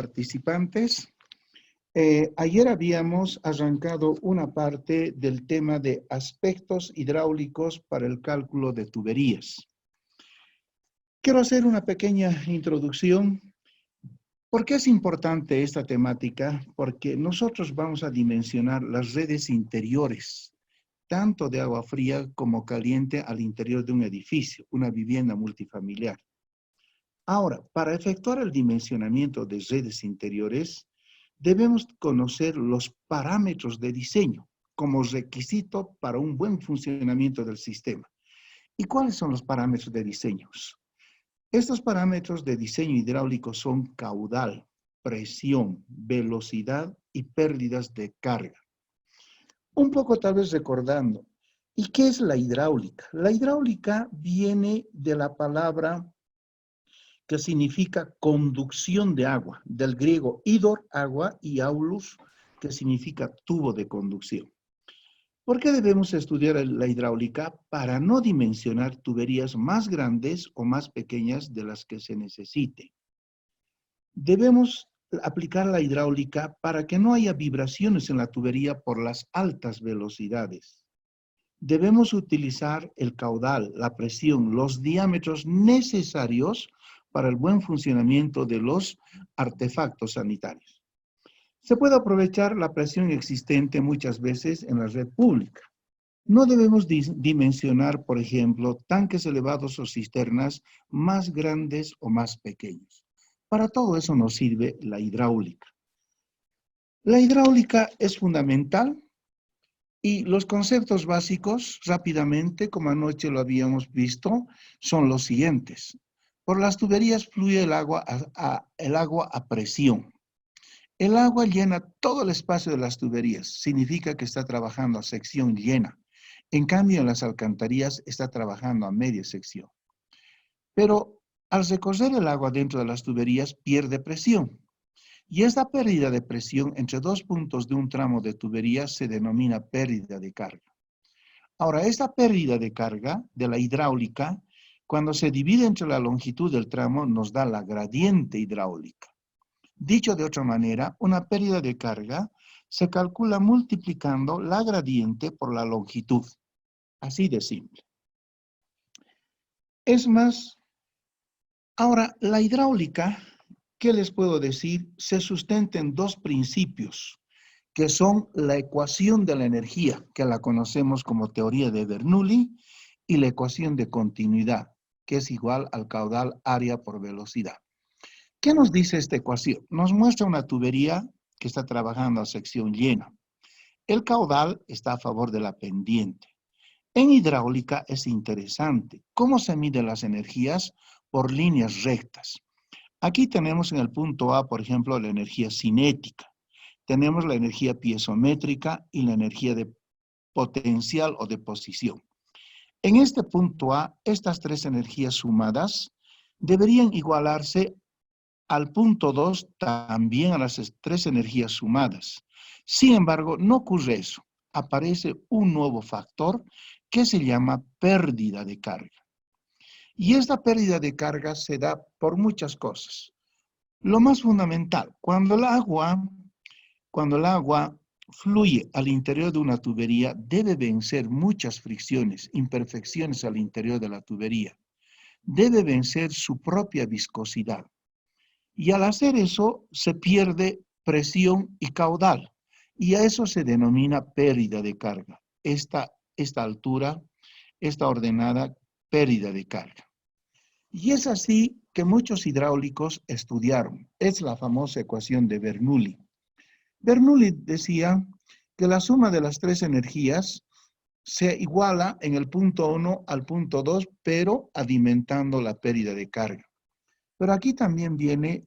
participantes. Ayer habíamos arrancado una parte del tema de aspectos hidráulicos para el cálculo de tuberías. Quiero hacer una pequeña introducción. ¿Por qué es importante esta temática? Porque nosotros vamos a dimensionar las redes interiores, tanto de agua fría como caliente al interior de un edificio, una vivienda multifamiliar. Ahora, para efectuar el dimensionamiento de redes interiores, debemos conocer los parámetros de diseño como requisito para un buen funcionamiento del sistema. ¿Y cuáles son los parámetros de diseño? Estos parámetros de diseño hidráulico son caudal, presión, velocidad y pérdidas de carga. Un poco tal vez recordando, ¿y qué es la hidráulica? La hidráulica viene de la palabra que significa conducción de agua, del griego hidor, agua, y aulus, que significa tubo de conducción. ¿Por qué debemos estudiar la hidráulica? Para no dimensionar tuberías más grandes o más pequeñas de las que se necesite. Debemos aplicar la hidráulica para que no haya vibraciones en la tubería por las altas velocidades. Debemos utilizar el caudal, la presión, los diámetros necesarios para el buen funcionamiento de los artefactos sanitarios. Se puede aprovechar la presión existente muchas veces en la red pública. No debemos dimensionar, por ejemplo, tanques elevados o cisternas más grandes o más pequeños. Para todo eso nos sirve la hidráulica. La hidráulica es fundamental y los conceptos básicos, rápidamente, como anoche lo habíamos visto, son los siguientes. Por las tuberías fluye el agua a presión. El agua llena todo el espacio de las tuberías. Significa que está trabajando a sección llena. En cambio, en las alcantarillas está trabajando a media sección. Pero al recorrer el agua dentro de las tuberías, pierde presión. Y esta pérdida de presión entre dos puntos de un tramo de tubería se denomina pérdida de carga. Ahora, esta pérdida de carga de la hidráulica, cuando se divide entre la longitud del tramo, nos da la gradiente hidráulica. Dicho de otra manera, una pérdida de carga se calcula multiplicando la gradiente por la longitud. Así de simple. Es más, ahora la hidráulica, ¿qué les puedo decir? Se sustenta en dos principios, que son la ecuación de la energía, que la conocemos como teoría de Bernoulli, y la ecuación de continuidad, que es igual al caudal área por velocidad. ¿Qué nos dice esta ecuación? Nos muestra una tubería que está trabajando a sección llena. El caudal está a favor de la pendiente. En hidráulica es interesante. ¿Cómo se miden las energías? Por líneas rectas. Aquí tenemos en el punto A, por ejemplo, la energía cinética. Tenemos la energía piezométrica y la energía de potencial o de posición. En este punto A, estas tres energías sumadas deberían igualarse al punto 2 también a las tres energías sumadas. Sin embargo, no ocurre eso. Aparece un nuevo factor que se llama pérdida de carga. Y esta pérdida de carga se da por muchas cosas. Lo más fundamental, cuando el agua fluye al interior de una tubería, debe vencer muchas fricciones, imperfecciones al interior de la tubería. Debe vencer su propia viscosidad. Y al hacer eso, se pierde presión y caudal. Y a eso se denomina pérdida de carga. Esta altura, esta ordenada pérdida de carga. Y es así que muchos hidráulicos estudiaron. Es la famosa ecuación de Bernoulli. Bernoulli decía que la suma de las tres energías se iguala en el punto 1 al punto 2, pero alimentando la pérdida de carga. Pero aquí también viene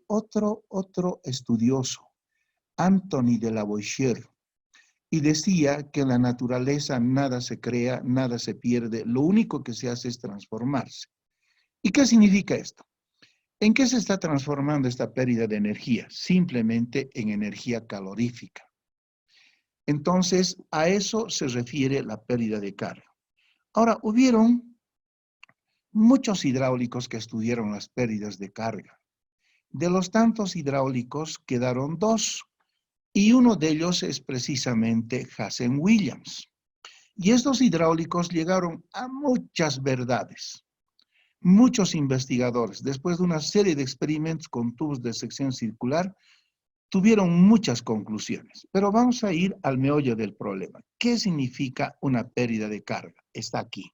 otro estudioso, Anthony de Lavoisier, y decía que en la naturaleza nada se crea, nada se pierde, lo único que se hace es transformarse. ¿Y qué significa esto? ¿En qué se está transformando esta pérdida de energía? Simplemente en energía calorífica. Entonces, a eso se refiere la pérdida de carga. Ahora, hubieron muchos hidráulicos que estudiaron las pérdidas de carga. De los tantos hidráulicos quedaron dos, y uno de ellos es precisamente Hazen-Williams. Y estos hidráulicos llegaron a muchas verdades. Muchos investigadores, después de una serie de experimentos con tubos de sección circular, tuvieron muchas conclusiones. Pero vamos a ir al meollo del problema. ¿Qué significa una pérdida de carga? Está aquí.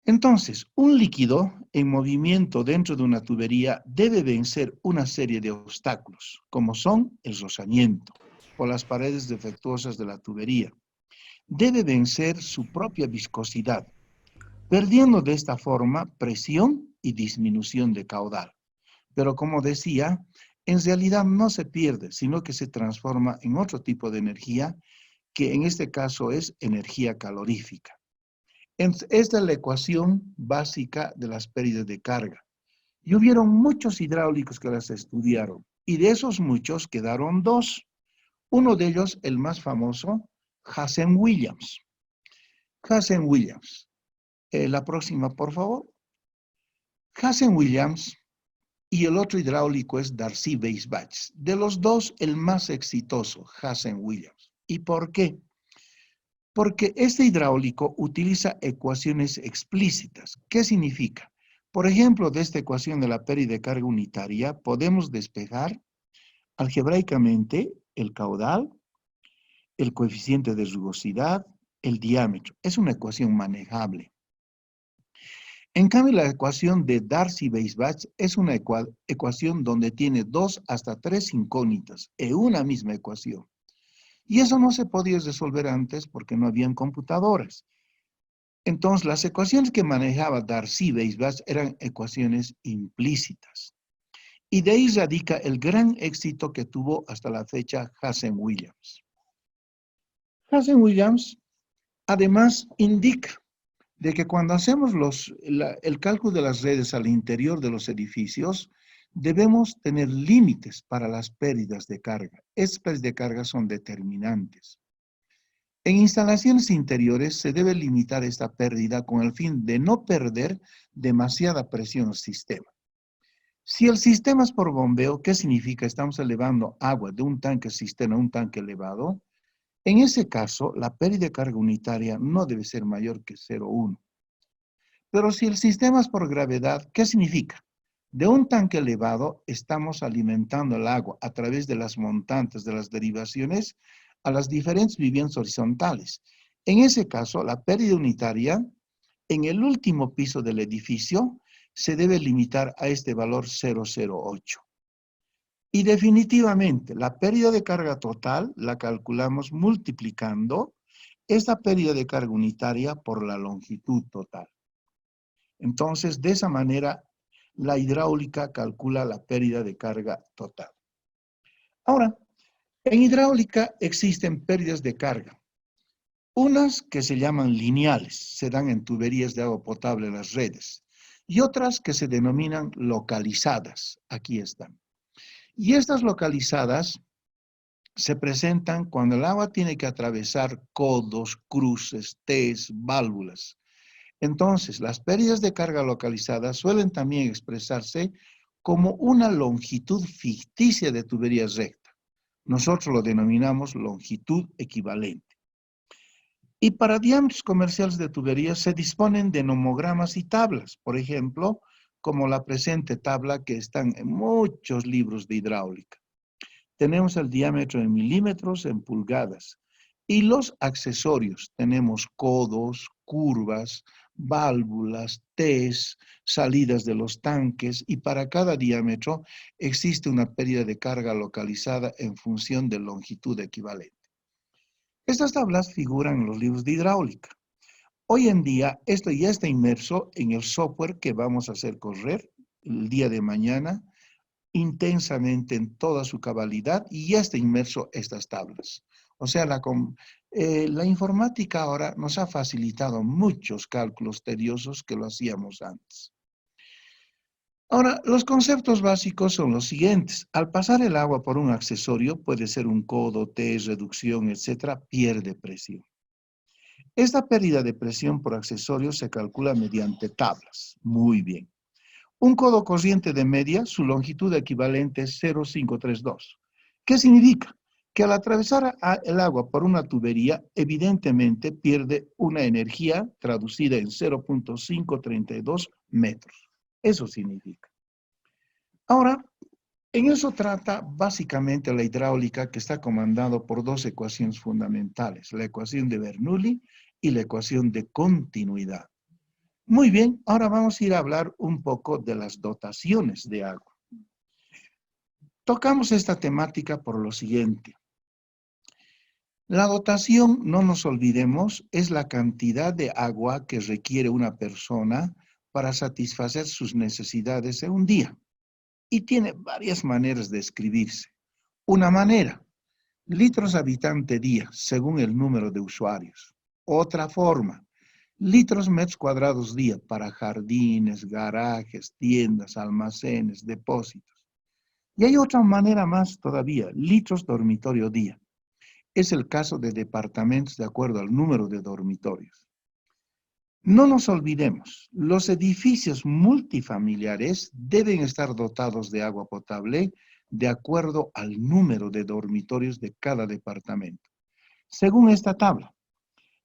Entonces, un líquido en movimiento dentro de una tubería debe vencer una serie de obstáculos, como son el rozamiento por las paredes defectuosas de la tubería. Debe vencer su propia viscosidad, perdiendo de esta forma presión y disminución de caudal. Pero como decía, en realidad no se pierde, sino que se transforma en otro tipo de energía, que en este caso es energía calorífica. Esta es la ecuación básica de las pérdidas de carga. Y hubieron muchos hidráulicos que las estudiaron, y de esos muchos quedaron dos. Uno de ellos, el más famoso, Hazen-Williams. Hazen-Williams. La próxima, por favor. Hazen-Williams y el otro hidráulico es Darcy-Weisbach. De los dos, el más exitoso, Hazen-Williams. ¿Y por qué? Porque este hidráulico utiliza ecuaciones explícitas. ¿Qué significa? Por ejemplo, de esta ecuación de la pérdida de carga unitaria, podemos despejar algebraicamente el caudal, el coeficiente de rugosidad, el diámetro. Es una ecuación manejable. En cambio, la ecuación de Darcy-Weisbach es una ecuación donde tiene 2 hasta 3 incógnitas en una misma ecuación. Y eso no se podía resolver antes porque no habían computadoras. Entonces, las ecuaciones que manejaba Darcy-Weisbach eran ecuaciones implícitas. Y de ahí radica el gran éxito que tuvo hasta la fecha Hazen-Williams. Hazen-Williams, además, indica de que cuando hacemos el cálculo de las redes al interior de los edificios, debemos tener límites para las pérdidas de carga. Estas pérdidas de carga son determinantes. En instalaciones interiores se debe limitar esta pérdida con el fin de no perder demasiada presión al sistema. Si el sistema es por bombeo, ¿qué significa? Estamos elevando agua de un tanque cisterna a un tanque elevado. En ese caso, la pérdida de carga unitaria no debe ser mayor que 0,1. Pero si el sistema es por gravedad, ¿qué significa? De un tanque elevado estamos alimentando el agua a través de las montantes de las derivaciones a las diferentes viviendas horizontales. En ese caso, la pérdida unitaria en el último piso del edificio se debe limitar a este valor 0,08. Y definitivamente, la pérdida de carga total la calculamos multiplicando esta pérdida de carga unitaria por la longitud total. Entonces, de esa manera, la hidráulica calcula la pérdida de carga total. Ahora, en hidráulica existen pérdidas de carga. Unas que se llaman lineales, se dan en tuberías de agua potable en las redes, y otras que se denominan localizadas. Aquí están. Y estas localizadas se presentan cuando el agua tiene que atravesar codos, cruces, T's, válvulas. Entonces, las pérdidas de carga localizada suelen también expresarse como una longitud ficticia de tubería recta. Nosotros lo denominamos longitud equivalente. Y para diámetros comerciales de tuberías se disponen de nomogramas y tablas, por ejemplo, como la presente tabla que están en muchos libros de hidráulica. Tenemos el diámetro en milímetros, en pulgadas. Y los accesorios, tenemos codos, curvas, válvulas, T's, salidas de los tanques, y para cada diámetro existe una pérdida de carga localizada en función de longitud equivalente. Estas tablas figuran en los libros de hidráulica. Hoy en día, esto ya está inmerso en el software que vamos a hacer correr el día de mañana, intensamente en toda su cabalidad, y ya está inmerso estas tablas. O sea, la informática ahora nos ha facilitado muchos cálculos tediosos que lo hacíamos antes. Ahora, los conceptos básicos son los siguientes. Al pasar el agua por un accesorio, puede ser un codo, T, reducción, etcétera, pierde presión. Esta pérdida de presión por accesorio se calcula mediante tablas. Muy bien. Un codo corriente de media, su longitud equivalente es 0,532. ¿Qué significa? Que al atravesar el agua por una tubería, evidentemente pierde una energía traducida en 0,532 metros. Eso significa. Ahora, en eso trata básicamente la hidráulica, que está comandado por dos ecuaciones fundamentales, la ecuación de Bernoulli y la ecuación de continuidad. Muy bien, ahora vamos a ir a hablar un poco de las dotaciones de agua. Tocamos esta temática por lo siguiente. La dotación, no nos olvidemos, es la cantidad de agua que requiere una persona para satisfacer sus necesidades en un día. Y tiene varias maneras de escribirse. Una manera, litros habitante día, según el número de usuarios. Otra forma, litros metros cuadrados día para jardines, garajes, tiendas, almacenes, depósitos. Y hay otra manera más todavía, litros dormitorio día. Es el caso de departamentos de acuerdo al número de dormitorios. No nos olvidemos, los edificios multifamiliares deben estar dotados de agua potable de acuerdo al número de dormitorios de cada departamento. Según esta tabla,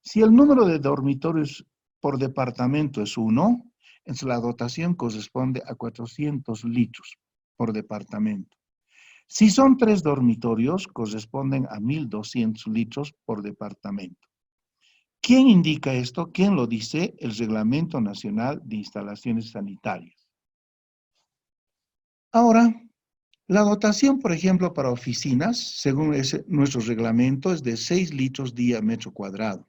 si el número de dormitorios por departamento es 1, entonces la dotación corresponde a 400 litros por departamento. Si son 3 dormitorios, corresponden a 1.200 litros por departamento. ¿Quién indica esto? ¿Quién lo dice? El Reglamento Nacional de Instalaciones Sanitarias. Ahora, la dotación, por ejemplo, para oficinas, según nuestro reglamento, es de 6 litros día metro cuadrado.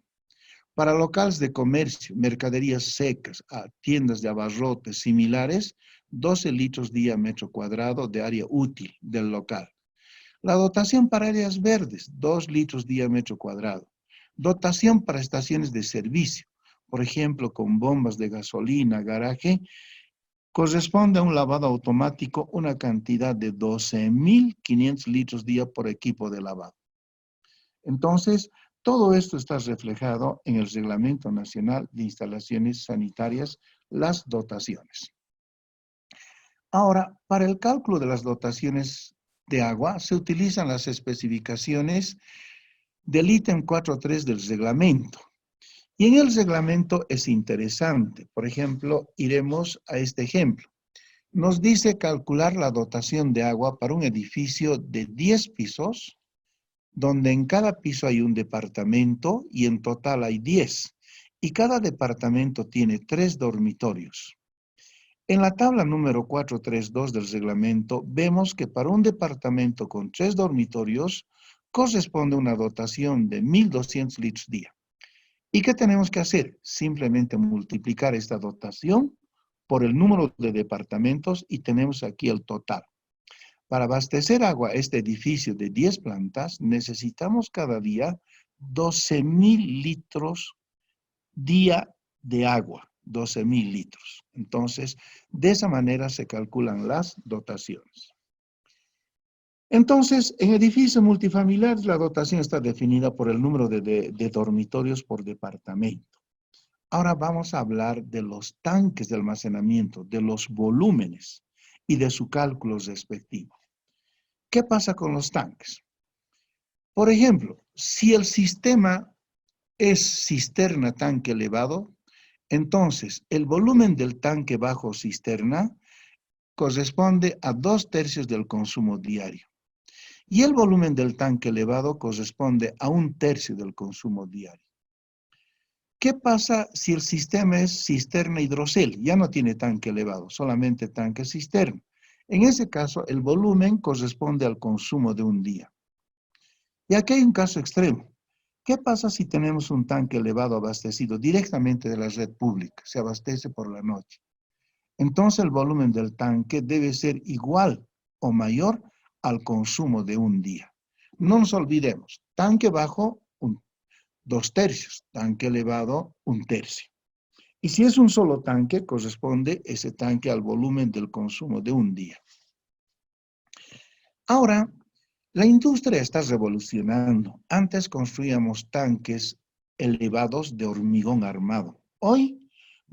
Para locales de comercio, mercaderías secas, tiendas de abarrotes similares, 12 litros día metro cuadrado de área útil del local. La dotación para áreas verdes, 2 litros día metro cuadrado. Dotación para estaciones de servicio, por ejemplo, con bombas de gasolina, garaje, corresponde a un lavado automático una cantidad de 12.500 litros día por equipo de lavado. Entonces, todo esto está reflejado en el Reglamento Nacional de Instalaciones Sanitarias, las dotaciones. Ahora, para el cálculo de las dotaciones de agua, se utilizan las especificaciones del ítem 4.3 del reglamento. Y en el reglamento es interesante. Por ejemplo, iremos a este ejemplo. Nos dice calcular la dotación de agua para un edificio de 10 pisos, donde en cada piso hay un departamento y en total hay 10. Y cada departamento tiene 3 dormitorios. En la tabla número 432 del reglamento, vemos que para un departamento con 3 dormitorios corresponde una dotación de 1.200 litros día. ¿Y qué tenemos que hacer? Simplemente multiplicar esta dotación por el número de departamentos y tenemos aquí el total. Para abastecer agua a este edificio de 10 plantas, necesitamos cada día 12.000 litros día de agua. 12.000 litros. Entonces, de esa manera se calculan las dotaciones. Entonces, en edificios multifamiliares la dotación está definida por el número de dormitorios por departamento. Ahora vamos a hablar de los tanques de almacenamiento, de los volúmenes y de su cálculo respectivo. ¿Qué pasa con los tanques? Por ejemplo, si el sistema es cisterna-tanque elevado, entonces el volumen del tanque bajo cisterna corresponde a 2/3 del consumo diario. Y el volumen del tanque elevado corresponde a 1/3 del consumo diario. ¿Qué pasa si el sistema es cisterna hidrocel? Ya no tiene tanque elevado, solamente tanque cisterna. En ese caso, el volumen corresponde al consumo de un día. Y aquí hay un caso extremo. ¿Qué pasa si tenemos un tanque elevado abastecido directamente de la red pública? Se abastece por la noche. Entonces el volumen del tanque debe ser igual o mayor al consumo de un día. No nos olvidemos, tanque bajo, 2/3, tanque elevado, 1/3. Y si es un solo tanque, corresponde ese tanque al volumen del consumo de un día. Ahora, la industria está revolucionando. Antes construíamos tanques elevados de hormigón armado. Hoy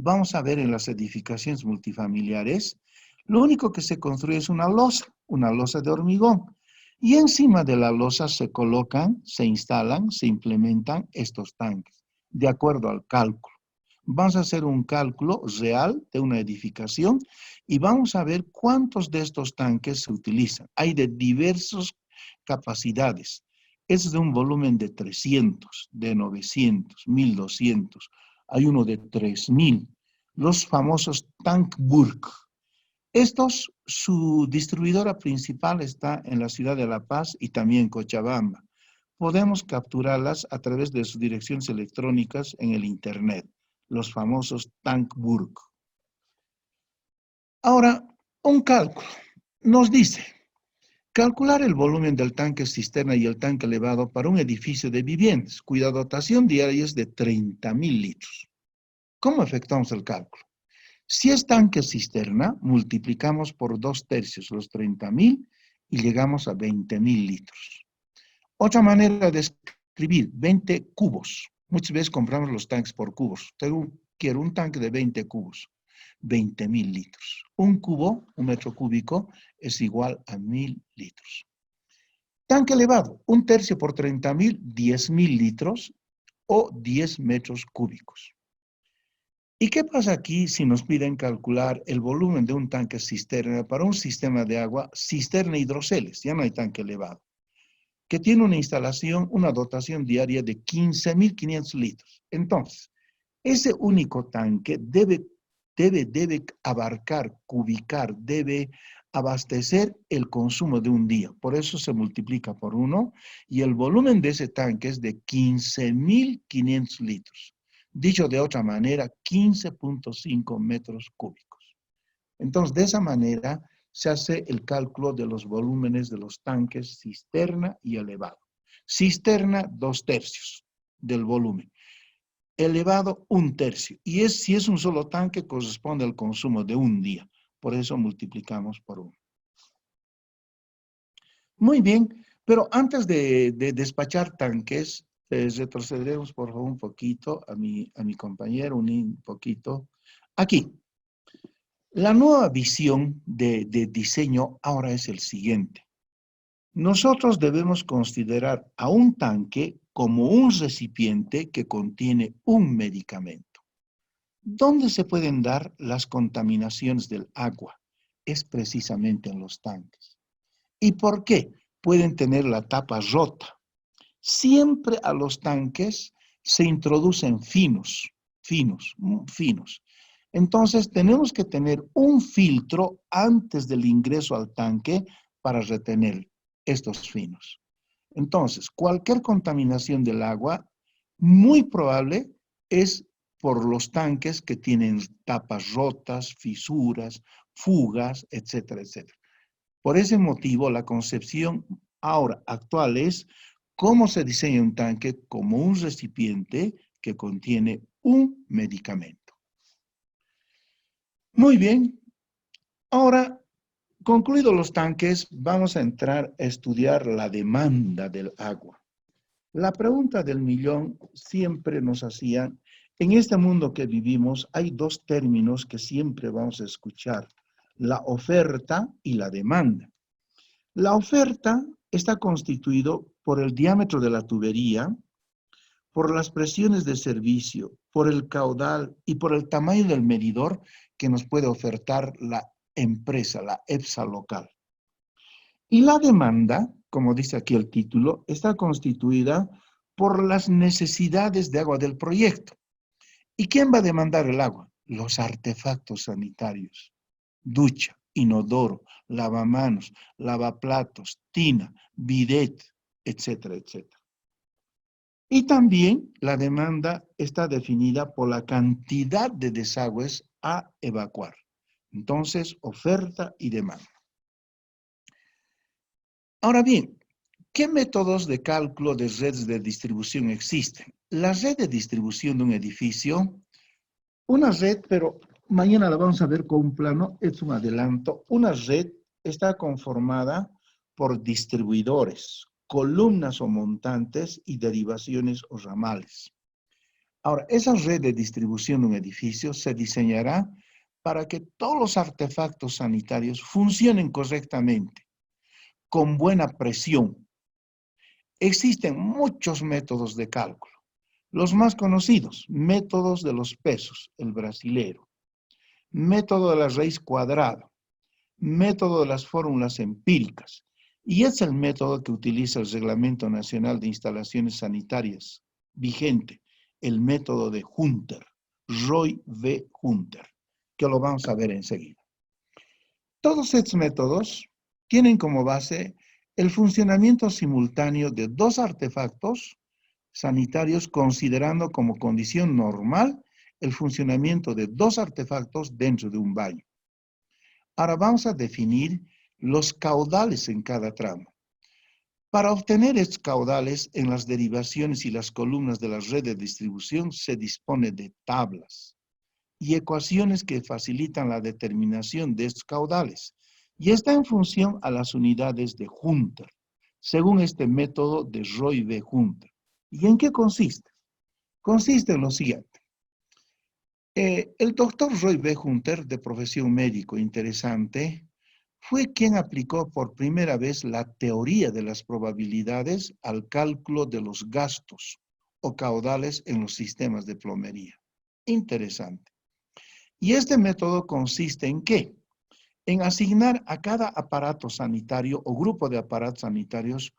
vamos a ver en las edificaciones multifamiliares, lo único que se construye es una losa de hormigón. Y encima de la losa se colocan, se instalan, se implementan estos tanques, de acuerdo al cálculo. Vamos a hacer un cálculo real de una edificación y vamos a ver cuántos de estos tanques se utilizan. Hay de diversas capacidades. Es de un volumen de 300, de 900, 1200. Hay uno de 3000. Los famosos Tankburg. Estos, su distribuidora principal está en la ciudad de La Paz y también Cochabamba. Podemos capturarlas a través de sus direcciones electrónicas en el Internet, los famosos Tankburg. Ahora, un cálculo. Nos dice, calcular el volumen del tanque cisterna y el tanque elevado para un edificio de viviendas, cuya dotación diaria es de 30.000 litros. ¿Cómo efectuamos el cálculo? Si es tanque cisterna, multiplicamos por 2/3 los 30.000 y llegamos a 20.000 litros. Otra manera de escribir, 20 cubos. Muchas veces compramos los tanques por cubos. Quiero un tanque de 20 cubos, 20.000 litros. Un cubo, un metro cúbico, es igual a 1.000 litros. Tanque elevado, 1/3 por 30.000, 10.000 litros o 10 metros cúbicos. ¿Y qué pasa aquí si nos piden calcular el volumen de un tanque cisterna para un sistema de agua cisterna hidroceles? Ya no hay tanque elevado, que tiene una instalación, una dotación diaria de 15.500 litros. Entonces, ese único tanque debe abarcar, cubicar, debe abastecer el consumo de un día. Por eso se multiplica por 1 y el volumen de ese tanque es de 15.500 litros. Dicho de otra manera, 15.5 metros cúbicos. Entonces, de esa manera se hace el cálculo de los volúmenes de los tanques cisterna y elevado. Cisterna, 2/3 del volumen. Elevado, 1/3. Y si es un solo tanque, corresponde al consumo de un día. Por eso multiplicamos por 1. Muy bien, pero antes de despachar tanques, retrocederemos por favor un poquito a mi compañero, un poquito. Aquí, la nueva visión de diseño ahora es el siguiente. Nosotros debemos considerar a un tanque como un recipiente que contiene un medicamento. ¿Dónde se pueden dar las contaminaciones del agua? Es precisamente en los tanques. ¿Y por qué? Pueden tener la tapa rota. Siempre a los tanques se introducen finos. Entonces, tenemos que tener un filtro antes del ingreso al tanque para retener estos finos. Entonces, cualquier contaminación del agua, muy probable es por los tanques que tienen tapas rotas, fisuras, fugas, etcétera, etcétera. Por ese motivo, la concepción ahora actual es cómo se diseña un tanque como un recipiente que contiene un medicamento. Muy bien. Ahora, concluidos los tanques, vamos a entrar a estudiar la demanda del agua. La pregunta del millón siempre nos hacían, en este mundo que vivimos hay dos términos que siempre vamos a escuchar, la oferta y la demanda. La oferta está constituido por el diámetro de la tubería, por las presiones de servicio, por el caudal y por el tamaño del medidor que nos puede ofertar la empresa, la EPSA local. Y la demanda, como dice aquí el título, está constituida por las necesidades de agua del proyecto. ¿Y quién va a demandar el agua? Los artefactos sanitarios. Ducha, inodoro, lavamanos, lavaplatos, tina, bidet, etcétera, etcétera. Y también la demanda está definida por la cantidad de desagües a evacuar. Entonces, oferta y demanda. Ahora bien, ¿qué métodos de cálculo de redes de distribución existen? La red de distribución de un edificio, una red, pero mañana la vamos a ver con un plano, es un adelanto. Una red está conformada por distribuidores, columnas o montantes y derivaciones o ramales. Ahora, esa red de distribución de un edificio se diseñará para que todos los artefactos sanitarios funcionen correctamente, con buena presión. Existen muchos métodos de cálculo. Los más conocidos, métodos de los pesos, el brasilero, método de la raíz cuadrada, método de las fórmulas empíricas, y es el método que utiliza el Reglamento Nacional de Instalaciones Sanitarias vigente, el método de Hunter, Roy V. Hunter, que lo vamos a ver enseguida. Todos estos métodos tienen como base el funcionamiento simultáneo de dos artefactos sanitarios, considerando como condición normal el funcionamiento de dos artefactos dentro de un baño. Ahora vamos a definir los caudales en cada tramo. Para obtener estos caudales en las derivaciones y las columnas de la red de distribución se dispone de tablas y ecuaciones que facilitan la determinación de estos caudales, y está en función a las unidades de Hunter, según este método de Roy V. Hunter. ¿Y en qué consiste? Consiste en lo siguiente. El doctor Roy V. Hunter, de profesión médico interesante, fue quien aplicó por primera vez la teoría de las probabilidades al cálculo de los gastos o caudales en los sistemas de plomería. Interesante. Y este método consiste ¿en qué? En asignar a cada aparato sanitario o grupo de aparatos sanitarios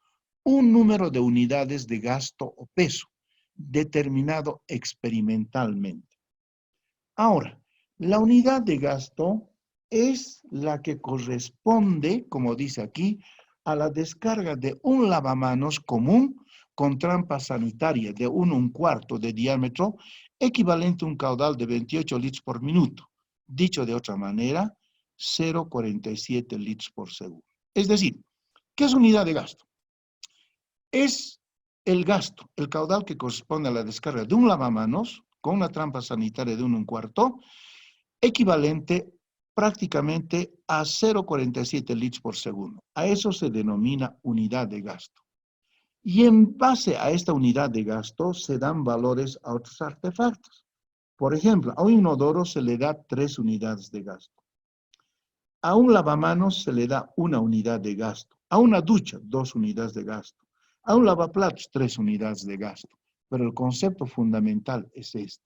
un número de unidades de gasto o peso, determinado experimentalmente. Ahora, la unidad de gasto es la que corresponde, como dice aquí, a la descarga de un lavamanos común con trampa sanitaria de 1/4 de diámetro, equivalente a un caudal de 28 litros por minuto. Dicho de otra manera, 0,47 litros por segundo. Es decir, ¿qué es unidad de gasto? Es el gasto, el caudal que corresponde a la descarga de un lavamanos con una trampa sanitaria de 1/4, equivalente prácticamente a 0,47 litros por segundo. A eso se denomina unidad de gasto. Y en base a esta unidad de gasto se dan valores a otros artefactos. Por ejemplo, a un inodoro se le da 3 unidades de gasto. A un lavamanos se le da 1 unidad de gasto. A una ducha, 2 unidades de gasto. A un lavaplatos, 3 unidades de gasto. Pero el concepto fundamental es este.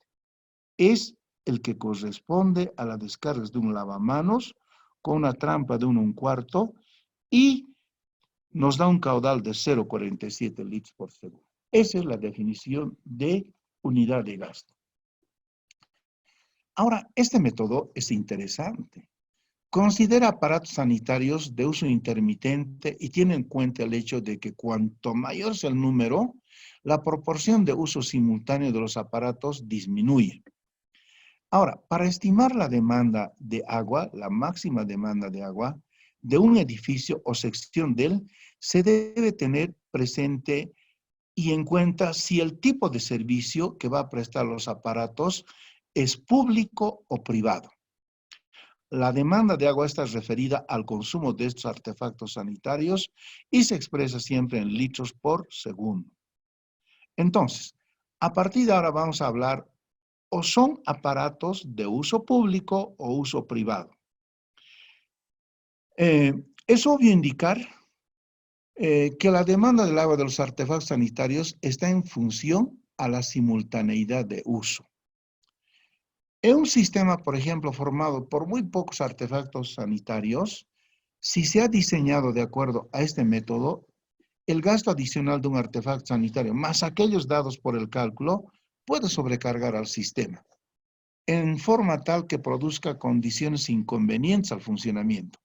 Es el que corresponde a las descargas de un lavamanos con una trampa de 1/4 y nos da un caudal de 0,47 litros por segundo. Esa es la definición de unidad de gasto. Ahora, este método es interesante. Considera aparatos sanitarios de uso intermitente y tiene en cuenta el hecho de que cuanto mayor sea el número, la proporción de uso simultáneo de los aparatos disminuye. Ahora, para estimar la demanda de agua, la máxima demanda de agua, de un edificio o sección de él, se debe tener presente y en cuenta si el tipo de servicio que va a prestar los aparatos es público o privado. La demanda de agua está referida al consumo de estos artefactos sanitarios y se expresa siempre en litros por segundo. Entonces, a partir de ahora vamos a hablar o son aparatos de uso público o uso privado. Es obvio indicar que la demanda del agua de los artefactos sanitarios está en función a la simultaneidad de uso. En un sistema, por ejemplo, formado por muy pocos artefactos sanitarios, si se ha diseñado de acuerdo a este método, el gasto adicional de un artefacto sanitario, más aquellos dados por el cálculo, puede sobrecargar al sistema, en forma tal que produzca condiciones inconvenientes al funcionamiento.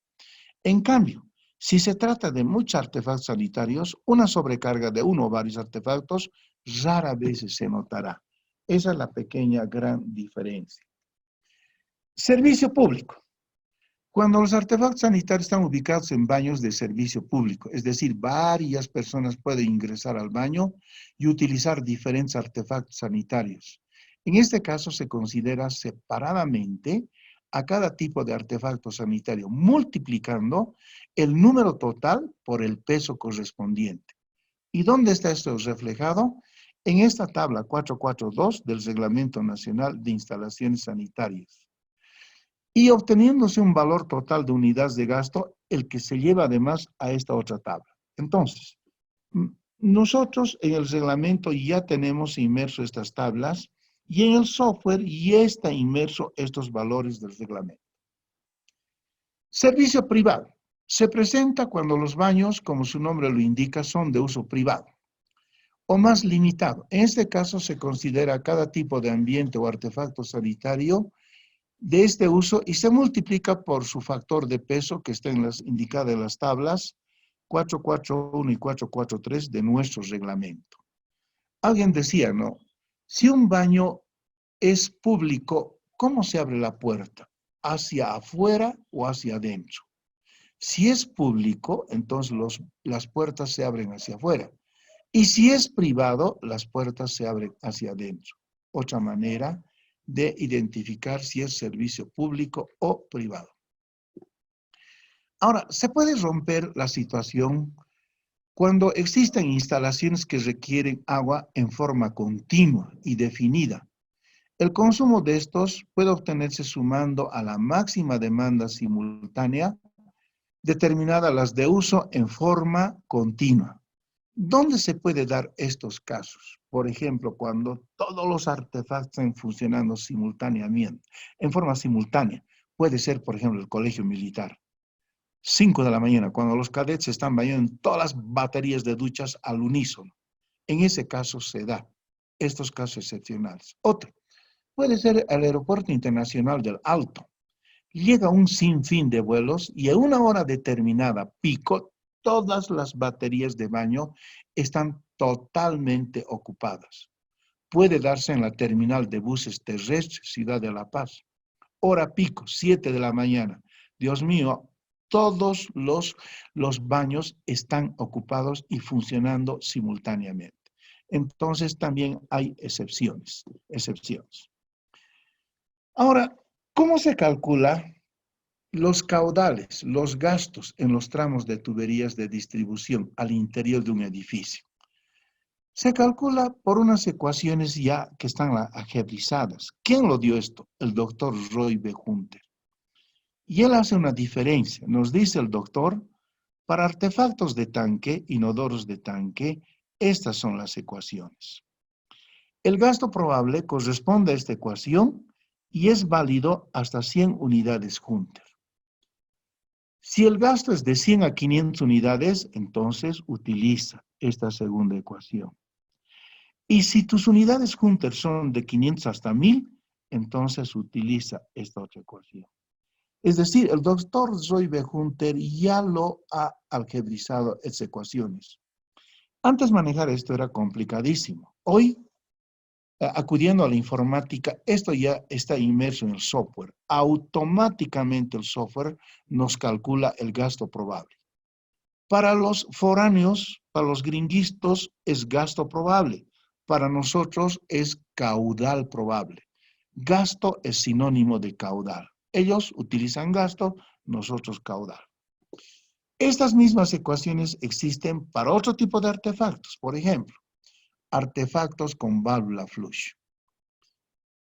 En cambio, si se trata de muchos artefactos sanitarios, una sobrecarga de uno o varios artefactos rara vez se notará. Esa es la pequeña gran diferencia. Servicio público. Cuando los artefactos sanitarios están ubicados en baños de servicio público, es decir, varias personas pueden ingresar al baño y utilizar diferentes artefactos sanitarios. En este caso se considera separadamente a cada tipo de artefacto sanitario, multiplicando el número total por el peso correspondiente. ¿Y dónde está esto reflejado? en esta tabla 442 del Reglamento Nacional de Instalaciones Sanitarias. Y obteniéndose un valor total de unidades de gasto, el que se lleva además a esta otra tabla. Entonces, nosotros en el reglamento ya tenemos inmerso estas tablas y en el software ya está inmerso estos valores del reglamento. Servicio privado. Se presenta cuando los baños, como su nombre lo indica, son de uso privado o más limitado. En este caso se considera cada tipo de ambiente o artefacto sanitario de este uso y se multiplica por su factor de peso que está indicada en las tablas 441 y 443 de nuestro reglamento. Alguien decía, ¿no? Si un baño es público, ¿cómo se abre la puerta? ¿Hacia afuera o hacia adentro? Si es público, entonces las puertas se abren hacia afuera. Y si es privado, las puertas se abren hacia adentro. Otra manera de identificar si es servicio público o privado. Ahora, se puede romper la situación cuando existen instalaciones que requieren agua en forma continua y definida. El consumo de estos puede obtenerse sumando a la máxima demanda simultánea determinada las de uso en forma continua. ¿Dónde se puede dar estos casos? Por ejemplo, cuando todos los artefactos están funcionando simultáneamente, en forma simultánea. Puede ser, por ejemplo, el colegio militar. 5 de la mañana, cuando los cadetes están bañando en todas las baterías de duchas al unísono. En ese caso se da estos casos excepcionales. Otro, puede ser el Aeropuerto Internacional del Alto. Llega un sinfín de vuelos y a una hora determinada, pico, todas las baterías de baño están totalmente ocupadas. Puede darse en la terminal de buses terrestres, Ciudad de La Paz. Hora pico, 7 de la mañana. Dios mío, todos los baños están ocupados y funcionando simultáneamente. Entonces también hay excepciones. Ahora, ¿cómo se calcula los caudales, los gastos en los tramos de tuberías de distribución al interior de un edificio? Se calcula por unas ecuaciones ya que están algebrizadas. ¿Quién lo dio esto? El doctor Roy B. Hunter. Y él hace una diferencia. Nos dice el doctor, para artefactos de tanque, inodoros de tanque, estas son las ecuaciones. El gasto probable corresponde a esta ecuación y es válido hasta 100 unidades Hunter. Si el gasto es de 100 a 500 unidades, entonces utiliza esta segunda ecuación. Y si tus unidades Hunter son de 500 hasta 1000, entonces utiliza esta otra ecuación. Es decir, el doctor Roy B. Hunter ya lo ha algebrizado estas ecuaciones. Antes manejar esto era complicadísimo. Hoy, acudiendo a la informática, esto ya está inmerso en el software. Automáticamente el software nos calcula el gasto probable. Para los foráneos, para los gringuistas, es gasto probable. Para nosotros es caudal probable. Gasto es sinónimo de caudal. Ellos utilizan gasto, nosotros caudal. Estas mismas ecuaciones existen para otro tipo de artefactos. Por ejemplo, artefactos con válvula flush.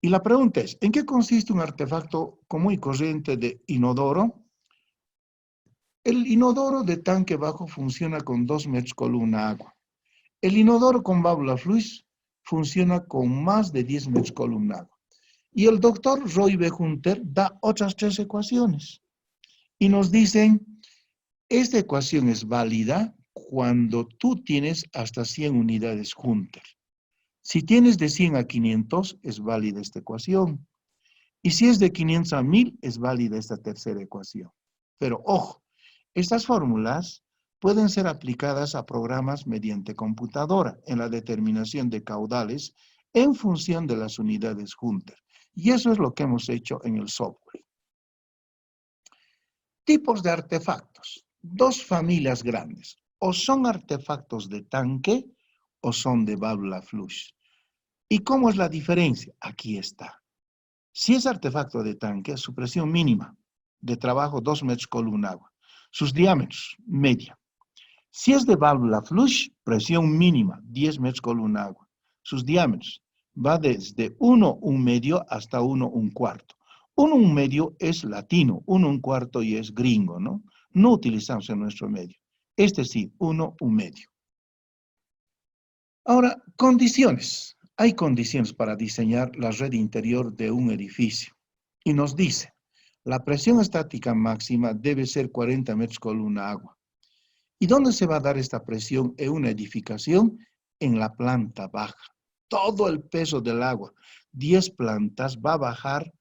Y la pregunta es, ¿en qué consiste un artefacto común y corriente de inodoro? El inodoro de tanque bajo funciona con 2 metros columna agua. El inodoro con válvula flush funciona con más de 10 metros columna agua. Y el doctor Roy B. Hunter da otras 3 ecuaciones. Y nos dicen, esta ecuación es válida cuando tú tienes hasta 100 unidades Hunter. Si tienes de 100 a 500, es válida esta ecuación. Y si es de 500 a 1000, es válida esta tercera ecuación. Pero ojo, estas fórmulas pueden ser aplicadas a programas mediante computadora en la determinación de caudales en función de las unidades Hunter. Y eso es lo que hemos hecho en el software. Tipos de artefactos. 2 familias grandes. O son artefactos de tanque o son de válvula flush. ¿Y cómo es la diferencia? Aquí está. Si es artefacto de tanque, su presión mínima de trabajo 2 metros columna agua. Sus diámetros, media. Si es de válvula flush, presión mínima 10 metros columna agua. sus diámetros. Va desde 1,1 hasta 1,1. 1,1 es latino, 1,1 y es gringo, ¿no? No utilizamos en nuestro medio. Este sí, 1,1. Ahora, condiciones. Hay condiciones para diseñar la red interior de un edificio. Y nos dice, la presión estática máxima debe ser 40 metros columna agua. ¿Y dónde se va a dar esta presión en una edificación? En la planta baja. Todo el peso del agua, 10 plantas, va a bajar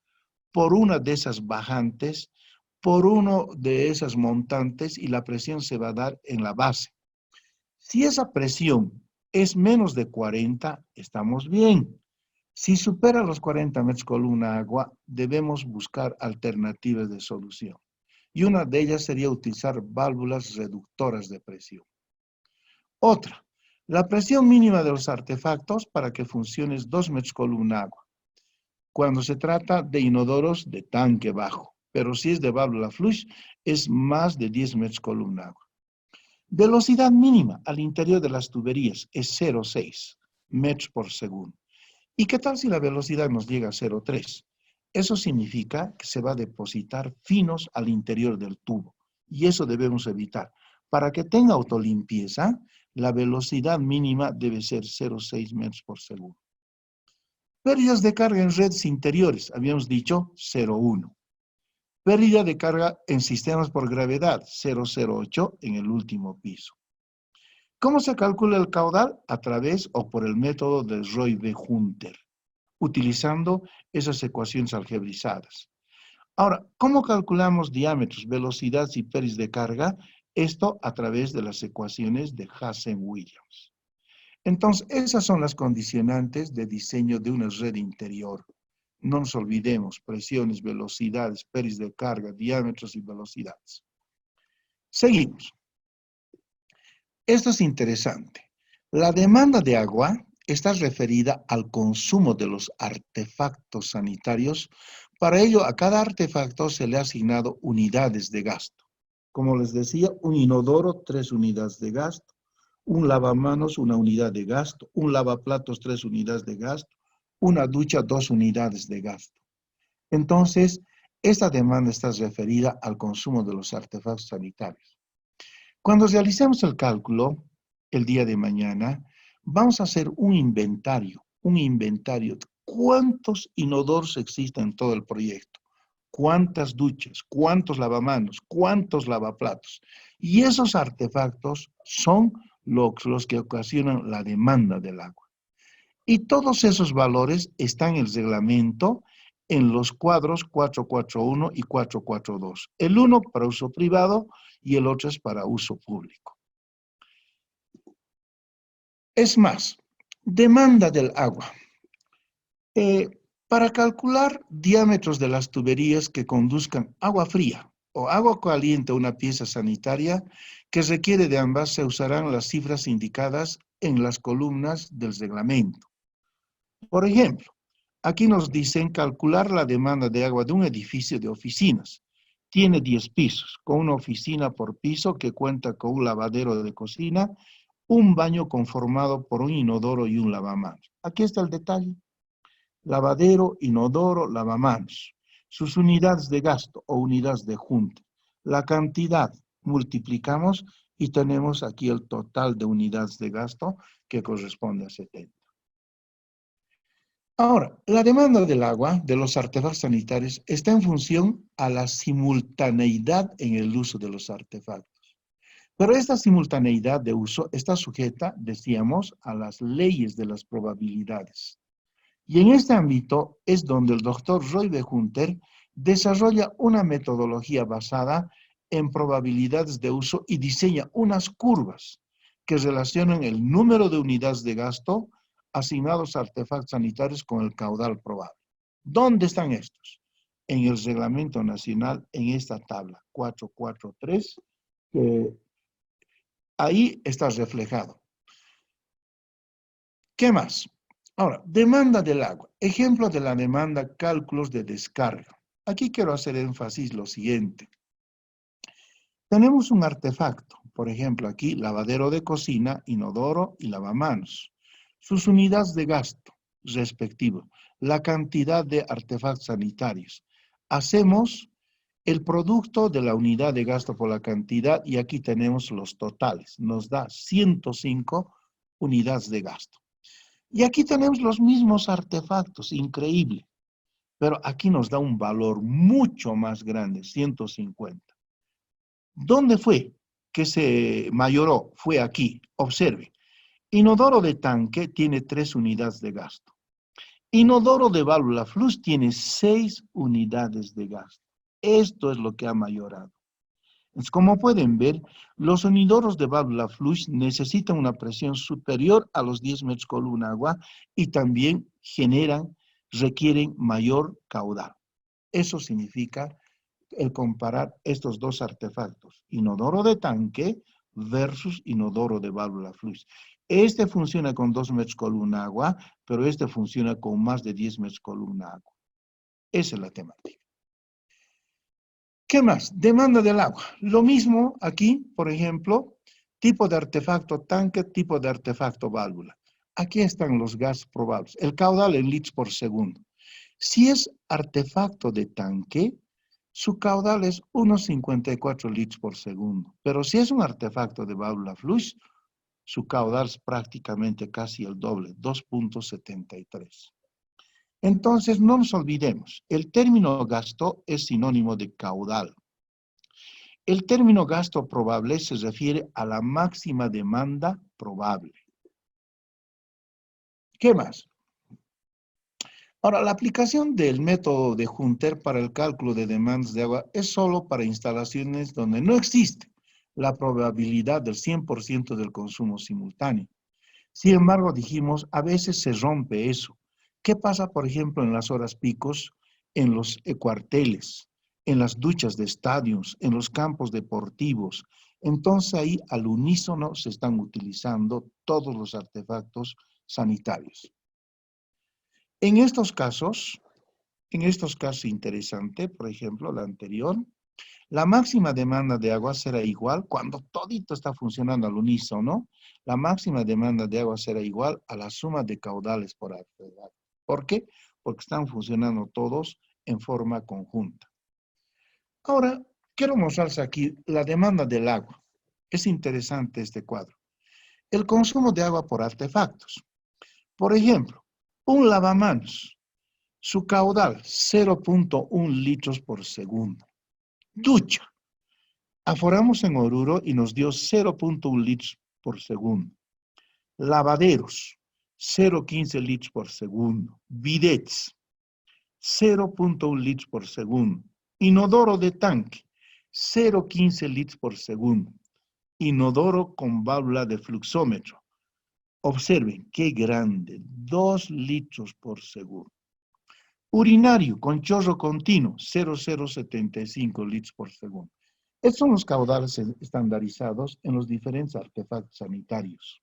por una de esas bajantes, por uno de esas montantes, y la presión se va a dar en la base. Si esa presión es menos de 40, estamos bien. Si supera los 40 metros columna agua, debemos buscar alternativas de solución. Y una de ellas sería utilizar válvulas reductoras de presión. Otra, la presión mínima de los artefactos para que funcione es 2 metros columna agua. Cuando se trata de inodoros de tanque bajo, pero si es de válvula flush, es más de 10 metros columna agua. Velocidad mínima al interior de las tuberías es 0,6 metros por segundo. ¿Y qué tal si la velocidad nos llega a 0,3? Eso significa que se va a depositar finos al interior del tubo. Y eso debemos evitar. Para que tenga autolimpieza, la velocidad mínima debe ser 0,6 metros por segundo. Pérdidas de carga en redes interiores, habíamos dicho 0,1. Pérdida de carga en sistemas por gravedad, 0,08 en el último piso. ¿Cómo se calcula el caudal? A través o por el método de Roy-B-Hunter, utilizando esas ecuaciones algebrizadas. Ahora, ¿cómo calculamos diámetros, velocidades y pérdidas de carga? Esto a través de las ecuaciones de Hazen-Williams. Entonces, esas son las condicionantes de diseño de una red interior. No nos olvidemos, presiones, velocidades, pérdidas de carga, diámetros y velocidades. Seguimos. Esto es interesante. La demanda de agua está referida al consumo de los artefactos sanitarios. Para ello, a cada artefacto se le ha asignado unidades de gasto. Como les decía, un inodoro, 3 unidades de gasto. Un lavamanos, 1 unidad de gasto. Un lavaplatos, 3 unidades de gasto. Una ducha, 2 unidades de gasto. Entonces, esta demanda está referida al consumo de los artefactos sanitarios. Cuando realicemos el cálculo, el día de mañana, vamos a hacer un inventario de cuántos inodoros existen en todo el proyecto, cuántas duchas, cuántos lavamanos, cuántos lavaplatos. Y esos artefactos son los que ocasionan la demanda del agua. Y todos esos valores están en el reglamento en los cuadros 441 y 442. El uno para uso privado y el otro es para uso público. Es más, demanda del agua. Para calcular diámetros de las tuberías que conduzcan agua fría o agua caliente a una pieza sanitaria que requiere de ambas, se usarán las cifras indicadas en las columnas del reglamento. Por ejemplo, aquí nos dicen calcular la demanda de agua de un edificio de oficinas. Tiene 10 pisos, con una oficina por piso que cuenta con un lavadero de cocina, un baño conformado por un inodoro y un lavamanos. Aquí está el detalle. Lavadero, inodoro, lavamanos. Sus unidades de gasto o unidades de junta. La cantidad multiplicamos y tenemos aquí el total de unidades de gasto que corresponde a 70. Ahora, la demanda del agua de los artefactos sanitarios está en función a la simultaneidad en el uso de los artefactos. Pero esta simultaneidad de uso está sujeta, decíamos, a las leyes de las probabilidades. Y en este ámbito es donde el doctor Roy-B-Hunter desarrolla una metodología basada en probabilidades de uso y diseña unas curvas que relacionan el número de unidades de gasto asignados a artefactos sanitarios con el caudal probable. ¿Dónde están estos? En el reglamento nacional, en esta tabla 443, que ahí está reflejado. ¿Qué más? Ahora, demanda del agua. Ejemplo de la demanda, cálculos de descarga. Aquí quiero hacer énfasis lo siguiente. Tenemos un artefacto, por ejemplo aquí, lavadero de cocina, inodoro y lavamanos. sus unidades de gasto respectivo, la cantidad de artefactos sanitarios. Hacemos el producto de la unidad de gasto por la cantidad y aquí tenemos los totales. Nos da 105 unidades de gasto. Y aquí tenemos los mismos artefactos, increíble. Pero aquí nos da un valor mucho más grande, 150. ¿Dónde fue que se mayoró? Fue aquí. Observe. Inodoro de tanque tiene 3 unidades de gasto. Inodoro de válvula flush tiene 6 unidades de gasto. Esto es lo que ha mayorado. Entonces, como pueden ver, los inodoros de válvula flush necesitan una presión superior a los 10 metros columna agua y también requieren mayor caudal. Eso significa el comparar estos dos artefactos, inodoro de tanque versus inodoro de válvula flush. Este funciona con 2 metros columna agua, pero este funciona con más de 10 metros columna agua. Esa es la temática. ¿Qué más? Demanda del agua. Lo mismo aquí, por ejemplo, tipo de artefacto tanque, tipo de artefacto válvula. Aquí están los gases probables. El caudal en litros por segundo. Si es artefacto de tanque, su caudal es 1,54 litros por segundo. Pero si es un artefacto de válvula flush, su caudal es prácticamente casi el doble, 2,73. Entonces, no nos olvidemos, el término gasto es sinónimo de caudal. El término gasto probable se refiere a la máxima demanda probable. ¿Qué más? Ahora, la aplicación del método de Hunter para el cálculo de demandas de agua es solo para instalaciones donde no existe la probabilidad del 100% del consumo simultáneo. Sin embargo, dijimos, a veces se rompe eso. ¿Qué pasa, por ejemplo, en las horas picos, en los cuarteles, en las duchas de estadios, en los campos deportivos? Entonces ahí al unísono se están utilizando todos los artefactos sanitarios. En estos casos interesante, por ejemplo, la anterior, la máxima demanda de agua será igual cuando todito está funcionando al unísono. La máxima demanda de agua será igual a la suma de caudales por artefacto. ¿Por qué? Porque están funcionando todos en forma conjunta. Ahora, quiero mostrarles aquí la demanda del agua. Es interesante este cuadro. El consumo de agua por artefactos. Por ejemplo, un lavamanos. Su caudal, 0,1 litros por segundo. Ducha. Aforamos en Oruro y nos dio 0,1 litros por segundo. Lavaderos, 0,15 litros por segundo. Bidets, 0,1 litros por segundo. Inodoro de tanque, 0,15 litros por segundo. Inodoro con válvula de fluxómetro. Observen qué grande, 2 litros por segundo. Urinario con chorro continuo, 0,075 litros por segundo. Estos son los caudales estandarizados en los diferentes artefactos sanitarios.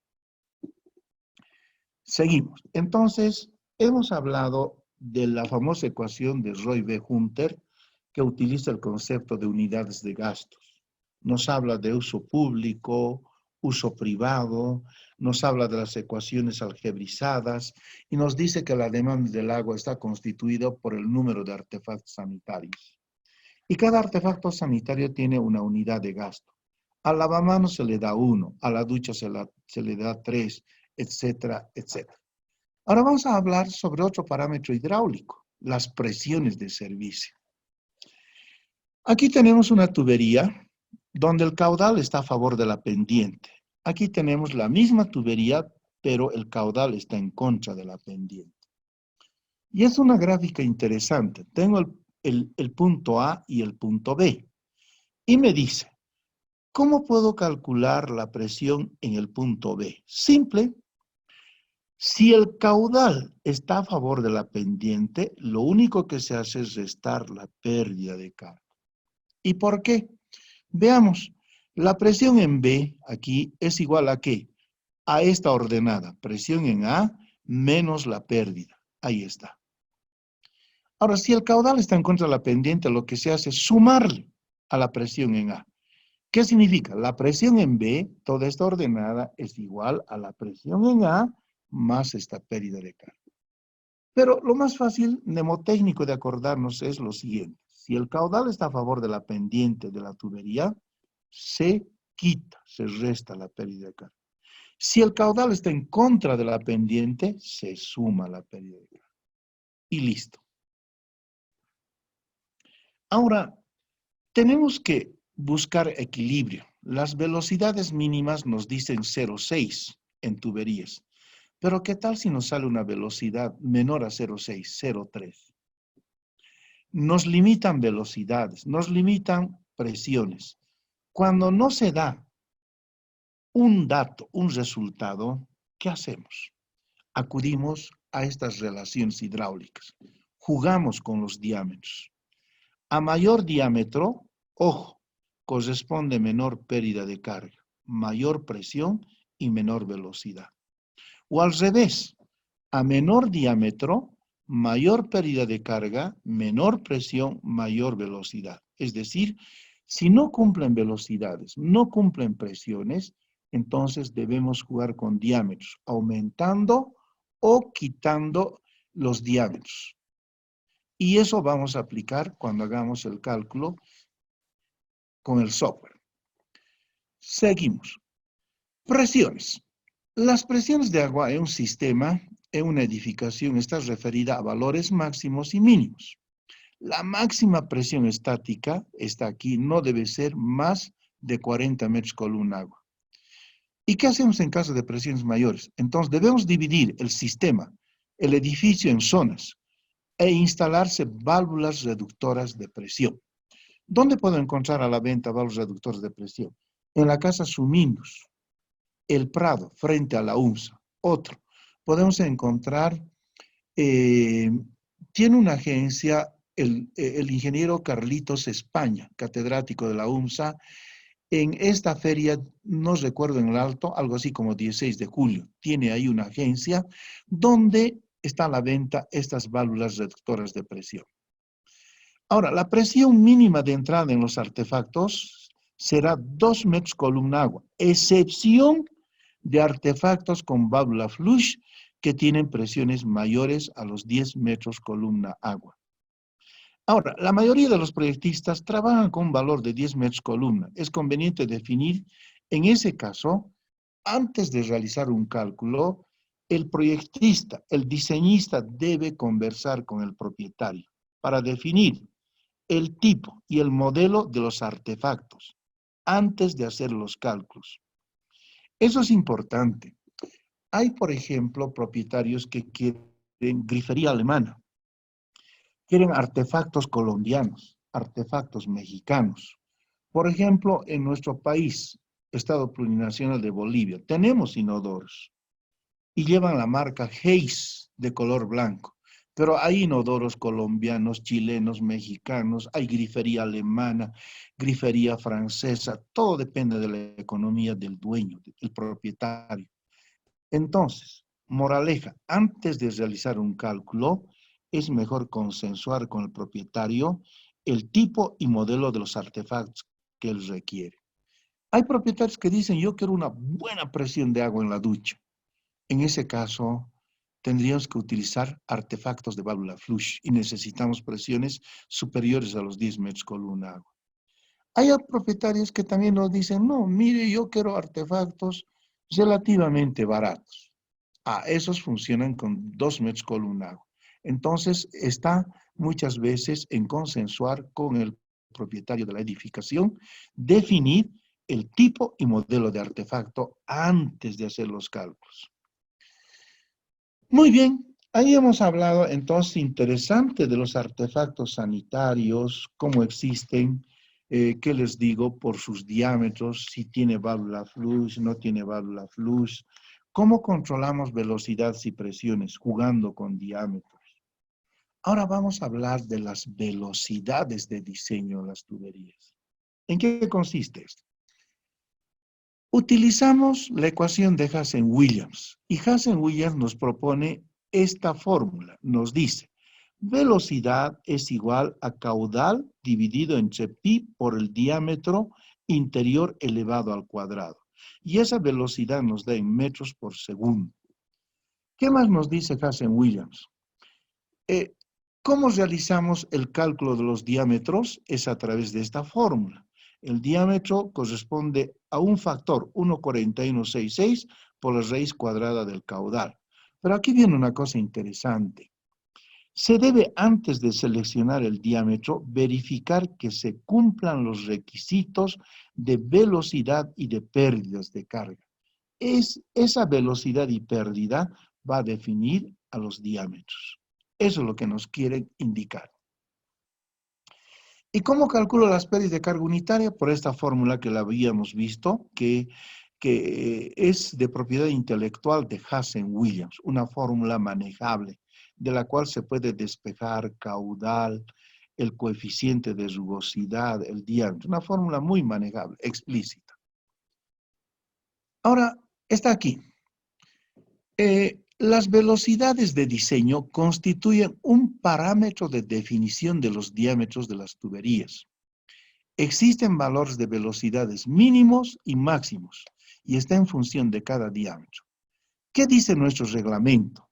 Seguimos. Entonces, hemos hablado de la famosa ecuación de Roy B. Hunter, que utiliza el concepto de unidades de gastos. Nos habla de uso público, uso privado, nos habla de las ecuaciones algebrizadas y nos dice que la demanda del agua está constituida por el número de artefactos sanitarios. Y cada artefacto sanitario tiene una unidad de gasto. Al lavamanos se le da 1, a la ducha se le da 3, etcétera, etcétera. Ahora vamos a hablar sobre otro parámetro hidráulico, las presiones de servicio. Aquí tenemos una tubería donde el caudal está a favor de la pendiente. Aquí tenemos la misma tubería, pero el caudal está en contra de la pendiente. Y es una gráfica interesante. Tengo el punto A y el punto B. Y me dice, ¿cómo puedo calcular la presión en el punto B? Simple. Si el caudal está a favor de la pendiente, lo único que se hace es restar la pérdida de carga. ¿Y por qué? Veamos, la presión en B aquí es igual a ¿qué? A esta ordenada, presión en A menos la pérdida. Ahí está. Ahora, si el caudal está en contra de la pendiente, lo que se hace es sumarle a la presión en A. ¿Qué significa? La presión en B, toda esta ordenada, es igual a la presión en A más esta pérdida de carga. Pero lo más fácil, mnemotécnico de acordarnos es lo siguiente. Si el caudal está a favor de la pendiente de la tubería, se quita, se resta la pérdida de carga. Si el caudal está en contra de la pendiente, se suma la pérdida de carga. Y listo. Ahora, tenemos que buscar equilibrio. Las velocidades mínimas nos dicen 0,6 en tuberías. Pero ¿qué tal si nos sale una velocidad menor a 0,6, 0,3? Nos limitan velocidades, nos limitan presiones. Cuando no se da un dato, un resultado, ¿qué hacemos? Acudimos a estas relaciones hidráulicas. Jugamos con los diámetros. A mayor diámetro, ojo, corresponde menor pérdida de carga, mayor presión y menor velocidad. O al revés, a menor diámetro, mayor pérdida de carga, menor presión, mayor velocidad. Es decir, si no cumplen velocidades, no cumplen presiones, entonces debemos jugar con diámetros, aumentando o quitando los diámetros. Y eso vamos a aplicar cuando hagamos el cálculo con el software. Seguimos. Presiones. Las presiones de agua en un sistema, en una edificación, está referida a valores máximos y mínimos. La máxima presión estática, está aquí, no debe ser más de 40 metros columna agua. ¿Y qué hacemos en caso de presiones mayores? Entonces debemos dividir el sistema, el edificio en zonas e instalarse válvulas reductoras de presión. ¿Dónde puedo encontrar a la venta válvulas reductoras de presión? En la casa Sumindus, El Prado, frente a la UMSA. Otro, podemos encontrar, tiene una agencia, el ingeniero Carlitos España, catedrático de la UMSA, en esta feria, no recuerdo en el alto, algo así como 16 de julio, tiene ahí una agencia donde está a la venta estas válvulas reductoras de presión. Ahora, la presión mínima de entrada en los artefactos será 2 metros columna agua, excepción de artefactos con válvula flush que tienen presiones mayores a los 10 metros columna agua. Ahora, la mayoría de los proyectistas trabajan con un valor de 10 metros columna. Es conveniente definir, en ese caso, antes de realizar un cálculo, el proyectista, el diseñista debe conversar con el propietario para definir el tipo y el modelo de los artefactos antes de hacer los cálculos. Eso es importante. Hay, por ejemplo, propietarios que quieren grifería alemana, quieren artefactos colombianos, artefactos mexicanos. Por ejemplo, en nuestro país, Estado Plurinacional de Bolivia, tenemos inodoros y llevan la marca Hayes de color blanco. Pero hay inodoros colombianos, chilenos, mexicanos, hay grifería alemana, grifería francesa, todo depende de la economía del dueño, del propietario. Entonces, moraleja, antes de realizar un cálculo, es mejor consensuar con el propietario el tipo y modelo de los artefactos que él requiere. Hay propietarios que dicen, yo quiero una buena presión de agua en la ducha. En ese caso, tendríamos que utilizar artefactos de válvula flush y necesitamos presiones superiores a los 10 metros columna agua. Hay propietarios que también nos dicen, no, mire, yo quiero artefactos relativamente baratos. Esos funcionan con 2 metros columna agua. Entonces, está muchas veces en consensuar con el propietario de la edificación, definir el tipo y modelo de artefacto antes de hacer los cálculos. Muy bien, ahí hemos hablado entonces interesante de los artefactos sanitarios, cómo existen, qué les digo, por sus diámetros, si tiene válvula flush, no tiene válvula flush, cómo controlamos velocidades y presiones jugando con diámetros. Ahora vamos a hablar de las velocidades de diseño de las tuberías. ¿En qué consiste esto? Utilizamos la ecuación de Hazen-Williams y Hazen-Williams nos propone esta fórmula. Nos dice, velocidad es igual a caudal dividido entre pi por el diámetro interior elevado al cuadrado. Y esa velocidad nos da en metros por segundo. ¿Qué más nos dice Hazen-Williams? Eh, ¿Cómo realizamos el cálculo de los diámetros? Es a través de esta fórmula. El diámetro corresponde a un factor 1,4166 por la raíz cuadrada del caudal. Pero aquí viene una cosa interesante. Se debe, antes de seleccionar el diámetro, verificar que se cumplan los requisitos de velocidad y de pérdidas de carga. Esa velocidad y pérdida va a definir a los diámetros. Eso es lo que nos quiere indicar. ¿Y cómo calculo las pérdidas de carga unitaria? Por esta fórmula que la habíamos visto, que es de propiedad intelectual de Hazen-Williams, una fórmula manejable, de la cual se puede despejar caudal, el coeficiente de rugosidad, el diámetro, una fórmula muy manejable, explícita. Ahora, está aquí. Las velocidades de diseño constituyen un parámetro de definición de los diámetros de las tuberías. Existen valores de velocidades mínimos y máximos y está en función de cada diámetro. ¿Qué dice nuestro reglamento?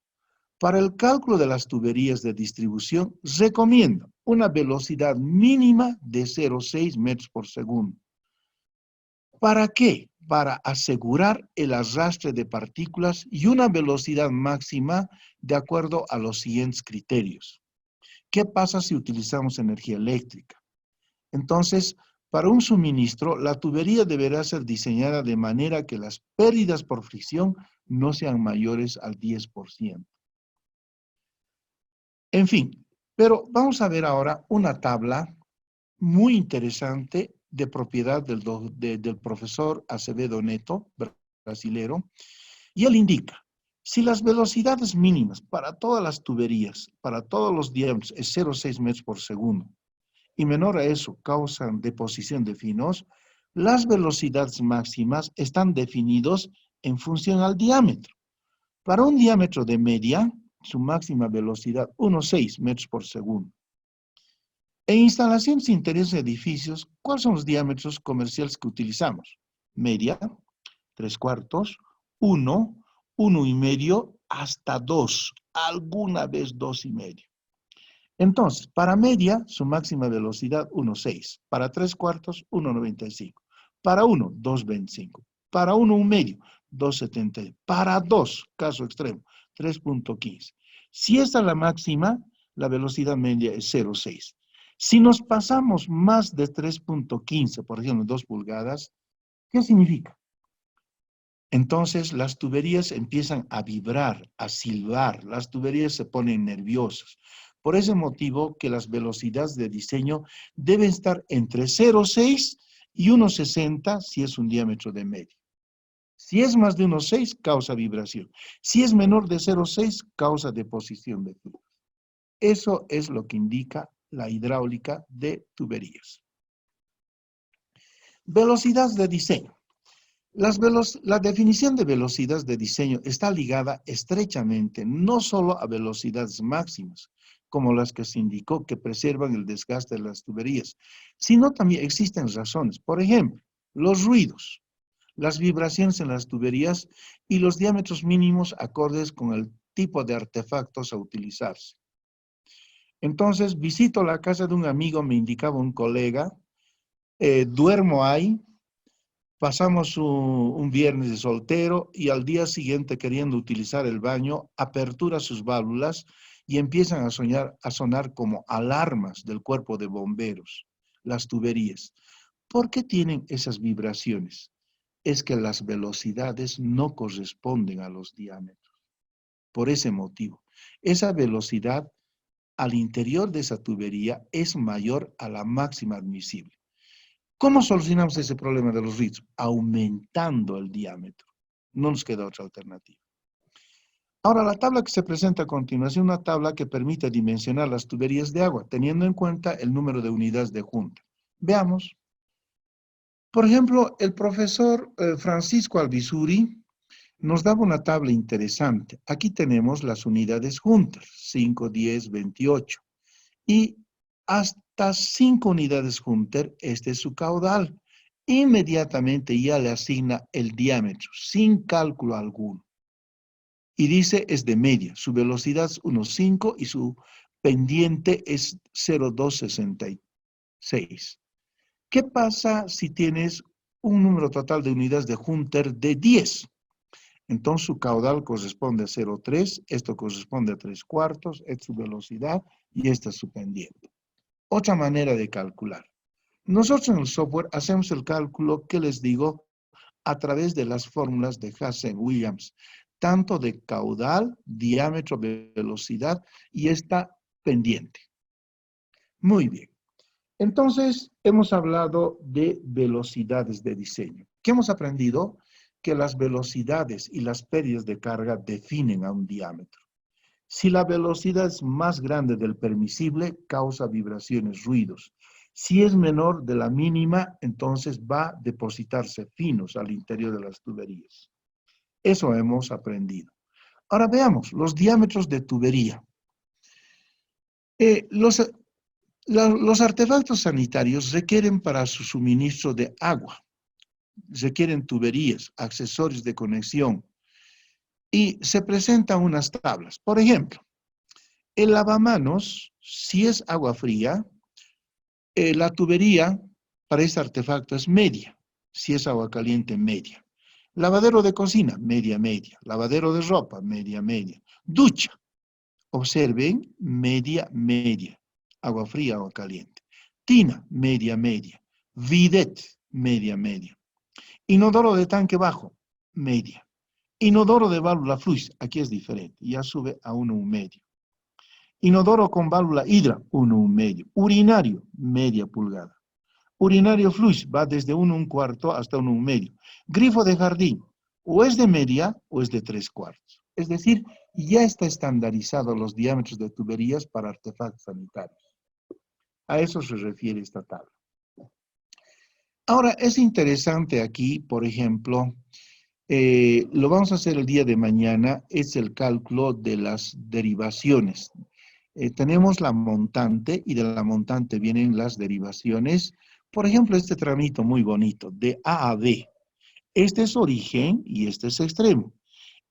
Para el cálculo de las tuberías de distribución, recomienda una velocidad mínima de 0,6 metros por segundo. ¿Para qué? Para asegurar el arrastre de partículas y una velocidad máxima de acuerdo a los siguientes criterios. ¿Qué pasa si utilizamos energía eléctrica? Entonces, para un suministro, la tubería deberá ser diseñada de manera que las pérdidas por fricción no sean mayores al 10%. En fin, pero vamos a ver ahora una tabla muy interesante de propiedad del profesor Acevedo Neto, brasilero, y él indica, si las velocidades mínimas para todas las tuberías, para todos los diámetros, es 0,6 metros por segundo, y menor a eso causan deposición de finos, las velocidades máximas están definidos en función al diámetro. Para un diámetro de media, su máxima velocidad 1,6 metros por segundo. En instalaciones interiores de edificios, ¿cuáles son los diámetros comerciales que utilizamos? Media, 3/4, 1, 1,5, hasta 2, alguna vez 2,5. Entonces, para media, su máxima velocidad 1,6. Para 3/4, 1,95. Para 1, 2,25. Para 1,5, 2,70. Para 2, caso extremo, 3,15. Si esta es la máxima, la velocidad media es 0,6. Si nos pasamos más de 3,15, por ejemplo, 2 pulgadas, ¿qué significa? Entonces las tuberías empiezan a vibrar, a silbar, las tuberías se ponen nerviosas. Por ese motivo que las velocidades de diseño deben estar entre 0,6 y 1,60 si es un diámetro de medio. Si es más de 1,6, causa vibración. Si es menor de 0,6, causa deposición de flujo. Eso es lo que indica la hidráulica de tuberías. Velocidades de diseño. La definición de velocidades de diseño está ligada estrechamente no solo a velocidades máximas, como las que se indicó que preservan el desgaste de las tuberías, sino también existen razones. Por ejemplo, los ruidos, las vibraciones en las tuberías y los diámetros mínimos acordes con el tipo de artefactos a utilizarse. Entonces, visito la casa de un amigo, me indicaba un colega, duermo ahí, pasamos un viernes de soltero y al día siguiente, queriendo utilizar el baño, apertura sus válvulas y empiezan a sonar como alarmas del cuerpo de bomberos, las tuberías. ¿Por qué tienen esas vibraciones? Es que las velocidades no corresponden a los diámetros. Por ese motivo, esa velocidad al interior de esa tubería es mayor a la máxima admisible. ¿Cómo solucionamos ese problema de los ruidos? Aumentando el diámetro. No nos queda otra alternativa. Ahora, la tabla que se presenta a continuación es una tabla que permite dimensionar las tuberías de agua, teniendo en cuenta el número de unidades de junta. Veamos. Por ejemplo, el profesor Francisco Albizuri nos daba una tabla interesante. Aquí tenemos las unidades juntas, 5, 10, 28. Y hasta 5 unidades Hunter, este es su caudal. Inmediatamente ya le asigna el diámetro, sin cálculo alguno. y dice es de media. Su velocidad es 1,5 y su pendiente es 0,266. ¿Qué pasa si tienes un número total de unidades de Hunter de 10? Entonces su caudal corresponde a 0,3, esto corresponde a 3/4, es su velocidad y esta es su pendiente. Otra manera de calcular. Nosotros en el software hacemos el cálculo que les digo a través de las fórmulas de Hassen-Williams, tanto de caudal, diámetro, velocidad y esta pendiente. Muy bien. Entonces, hemos hablado de velocidades de diseño. ¿Qué hemos aprendido? Que las velocidades y las pérdidas de carga definen a un diámetro. Si la velocidad es más grande del permisible, causa vibraciones, ruidos. Si es menor de la mínima, entonces va a depositarse finos al interior de las tuberías. Eso hemos aprendido. Ahora veamos los diámetros de tubería. Los artefactos sanitarios requieren para su suministro de agua, requieren tuberías, accesorios de conexión y se presentan unas tablas. Por ejemplo, el lavamanos, si es agua fría, la tubería para este artefacto es media, si es agua caliente, media. Lavadero de cocina, media, media. Lavadero de ropa, media, media. Ducha, observen, media, media. Agua fría, agua caliente. Tina, media, media. Bidet, media, media. Inodoro de tanque bajo, media. Inodoro de válvula fluis, aquí es diferente, ya sube a 1,5. Inodoro con válvula hidra, 1,5. Urinario, media pulgada. Urinario fluis va desde 1,25 hasta 1,5. Grifo de jardín, o es de media o es de 3/4. Es decir, ya está estandarizado los diámetros de tuberías para artefactos sanitarios. A eso se refiere esta tabla. Ahora, es interesante aquí, por ejemplo, lo vamos a hacer el día de mañana, es el cálculo de las derivaciones. Tenemos la montante y de la montante vienen las derivaciones. Por ejemplo, este tramito muy bonito, de A a B. Este es origen y este es extremo.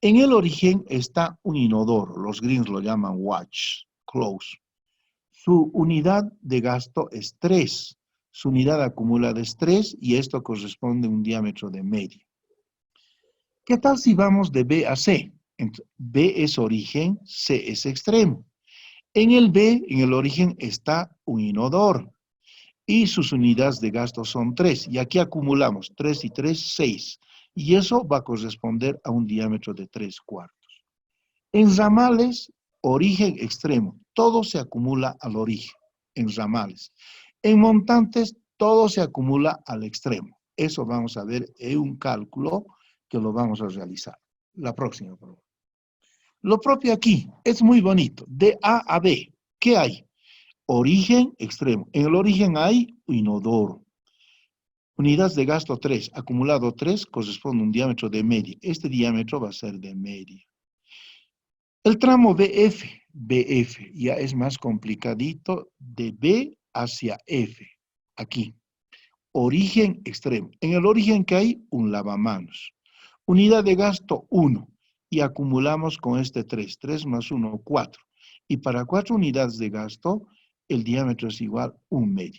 En el origen está un inodoro, los gringos lo llaman watch, close. Su unidad de gasto es 3. Su unidad acumulada es 3 y esto corresponde a un diámetro de media. ¿Qué tal si vamos de B a C? B es origen, C es extremo. En el B, en el origen, está un inodoro y sus unidades de gasto son 3. Y aquí acumulamos 3 y 3, 6. Y eso va a corresponder a un diámetro de 3/4. En ramales, origen extremo, todo se acumula al origen, en ramales. En montantes, todo se acumula al extremo. Eso vamos a ver en un cálculo que lo vamos a realizar. La próxima, por favor. Lo propio aquí, es muy bonito. De A a B, ¿qué hay? Origen extremo. En el origen hay inodoro. Unidades de gasto 3, acumulado 3, corresponde a un diámetro de media. Este diámetro va a ser de media. El tramo BF ya es más complicadito, de B hacia F, aquí. Origen extremo. En el origen que hay, un lavamanos. Unidad de gasto 1 y acumulamos con este 3. 3 más 1, 4. Y para 4 unidades de gasto, el diámetro es igual a 1/2.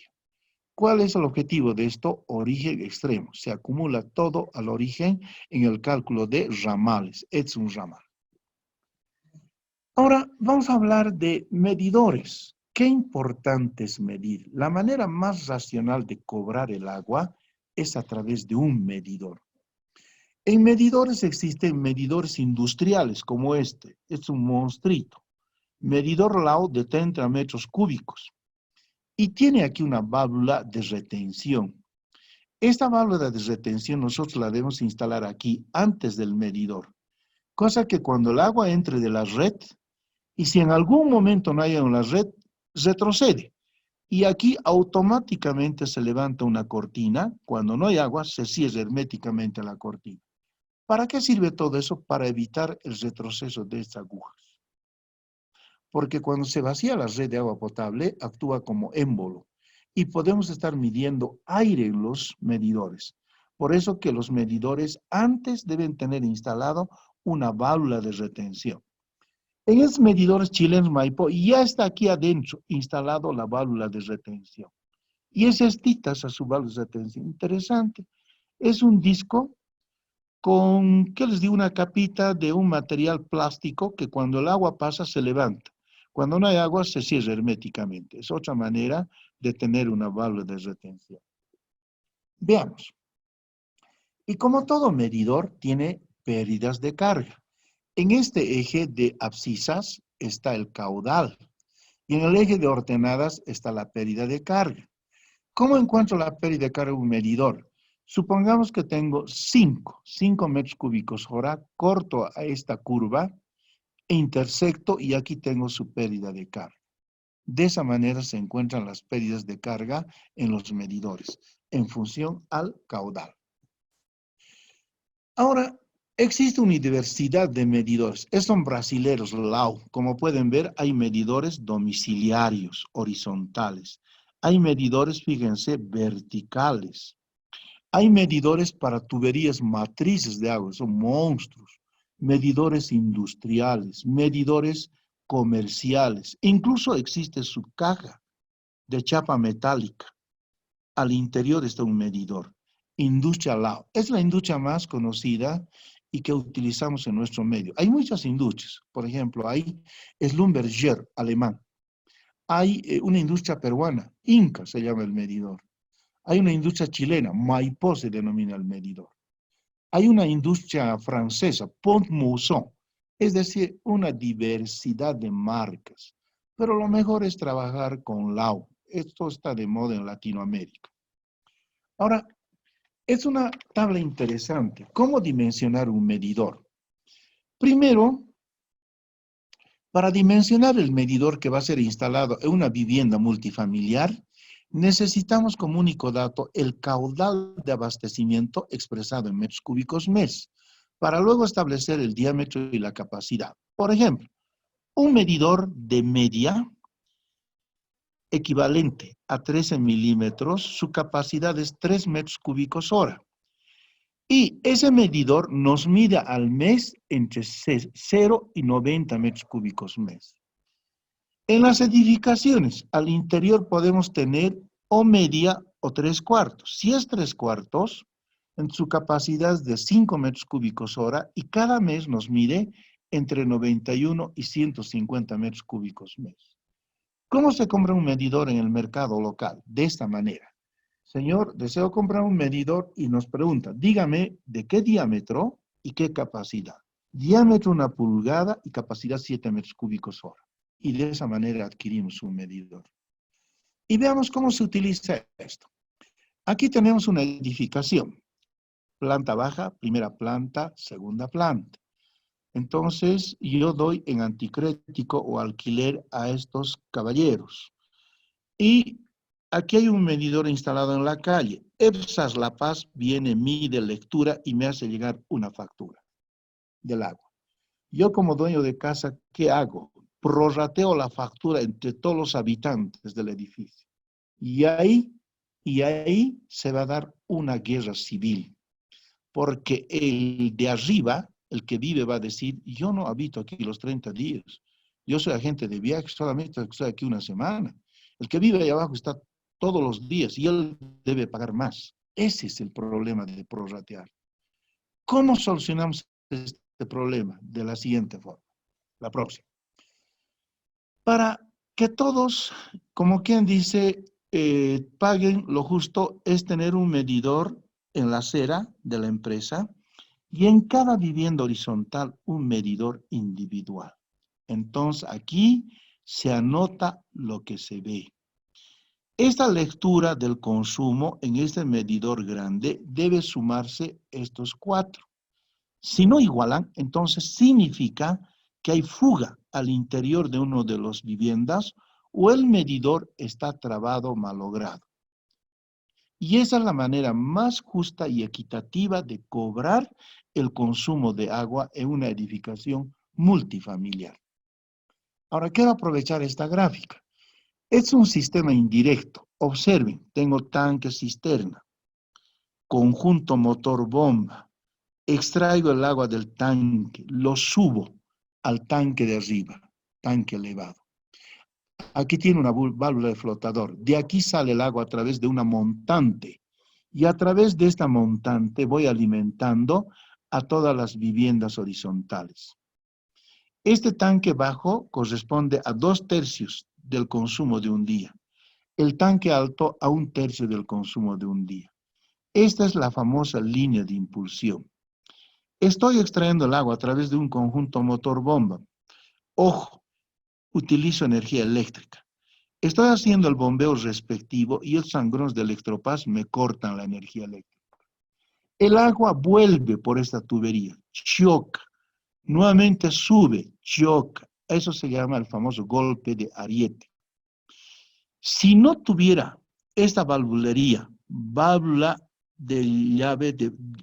¿Cuál es el objetivo de esto? Origen extremo. Se acumula todo al origen en el cálculo de ramales. Es un ramal. Ahora vamos a hablar de medidores. Qué importante es medir. La manera más racional de cobrar el agua es a través de un medidor. En medidores existen medidores industriales como este. Es un monstruito. Medidor Lau de 30 metros cúbicos. Y tiene aquí una válvula de retención. Esta válvula de retención nosotros la debemos instalar aquí antes del medidor. Cosa que cuando el agua entre de la red, y si en algún momento no hay en la red, retrocede. Y aquí automáticamente se levanta una cortina. Cuando no hay agua, se cierra herméticamente la cortina. ¿Para qué sirve todo eso? Para evitar el retroceso de estas agujas. Porque cuando se vacía la red de agua potable, actúa como émbolo. Y podemos estar midiendo aire en los medidores. Por eso que los medidores antes deben tener instalado una válvula de retención. En estos medidores chilenos Maipo ya está aquí adentro instalado la válvula de retención. Y es esta su válvula de retención. Interesante. Es un disco con, ¿qué les digo? Una capita de un material plástico que cuando el agua pasa se levanta. Cuando no hay agua se cierra herméticamente. Es otra manera de tener una válvula de retención. Veamos. Y como todo medidor tiene pérdidas de carga. En este eje de abscisas está el caudal y en el eje de ordenadas está la pérdida de carga. ¿Cómo encuentro la pérdida de carga de un medidor? Supongamos que tengo 5 metros cúbicos hora, corto a esta curva e intersecto y aquí tengo su pérdida de carga. De esa manera se encuentran las pérdidas de carga en los medidores en función al caudal. Ahora, existe una diversidad de medidores. Estos son brasileros, LAU. Como pueden ver, hay medidores domiciliarios, horizontales. Hay medidores, fíjense, verticales. Hay medidores para tuberías matrices de agua, son monstruos. Medidores industriales, medidores comerciales. Incluso existe su caja de chapa metálica. Al interior está un medidor. Industria LAU. Es la industria más conocida y que utilizamos en nuestro medio. Hay muchas industrias. Por ejemplo, hay Schlumberger, alemán. Hay una industria peruana, Inca se llama el medidor. Hay una industria chilena, Maipo se denomina el medidor. Hay una industria francesa, Pont-Mousson. Es decir, una diversidad de marcas. Pero lo mejor es trabajar con LAU. Esto está de moda en Latinoamérica. Ahora, es una tabla interesante. ¿Cómo dimensionar un medidor? Primero, para dimensionar el medidor que va a ser instalado en una vivienda multifamiliar, necesitamos como único dato el caudal de abastecimiento expresado en metros cúbicos mes, para luego establecer el diámetro y la capacidad. Por ejemplo, un medidor de media equivalente a 13 milímetros, su capacidad es 3 metros cúbicos hora. Y ese medidor nos mide al mes entre 0 y 90 metros cúbicos mes. En las edificaciones, al interior podemos tener o media o 3/4. Si es 3/4, en su capacidad es de 5 metros cúbicos hora y cada mes nos mide entre 91 y 150 metros cúbicos mes. ¿Cómo se compra un medidor en el mercado local? De esta manera. Señor, deseo comprar un medidor y nos pregunta, dígame de qué diámetro y qué capacidad. Diámetro 1 pulgada y capacidad 7 metros cúbicos hora. Y de esa manera adquirimos un medidor. Y veamos cómo se utiliza esto. Aquí tenemos una edificación. Planta baja, primera planta, segunda planta. Entonces, yo doy en anticrético o alquiler a estos caballeros. Y aquí hay un medidor instalado en la calle. EPSAS La Paz viene, mide, lectura y me hace llegar una factura del agua. Yo como dueño de casa, ¿qué hago? Prorrateo la factura entre todos los habitantes del edificio. Y ahí se va a dar una guerra civil. Porque el de arriba, el que vive, va a decir, yo no habito aquí los 30 días. Yo soy agente de viaje, solamente estoy aquí una semana. El que vive ahí abajo está todos los días y él debe pagar más. Ese es el problema de prorratear. ¿Cómo solucionamos este problema? De la siguiente forma. La próxima. Para que todos, como quien dice, paguen lo justo, es tener un medidor en la acera de la empresa y en cada vivienda horizontal un medidor individual. Entonces aquí se anota lo que se ve. Esta lectura del consumo en este medidor grande debe sumarse estos 4. Si no igualan, entonces significa que hay fuga al interior de una de las viviendas o el medidor está trabado o malogrado. Y esa es la manera más justa y equitativa de cobrar el consumo de agua en una edificación multifamiliar. Ahora quiero aprovechar esta gráfica. Es un sistema indirecto. Observen, tengo tanque cisterna, conjunto motor bomba, extraigo el agua del tanque, lo subo al tanque de arriba, tanque elevado. Aquí tiene una válvula de flotador. De aquí sale el agua a través de una montante. Y a través de esta montante voy alimentando a todas las viviendas horizontales. Este tanque bajo corresponde a 2/3 del consumo de un día. El tanque alto a 1/3 del consumo de un día. Esta es la famosa línea de impulsión. Estoy extrayendo el agua a través de un conjunto motor-bomba. Ojo, utilizo energía eléctrica. Estoy haciendo el bombeo respectivo y los sangrones de Electropaz me cortan la energía eléctrica. El agua vuelve por esta tubería, choca, nuevamente sube, choca. Eso se llama el famoso golpe de ariete. Si no tuviera esta valvulería, válvula de llave,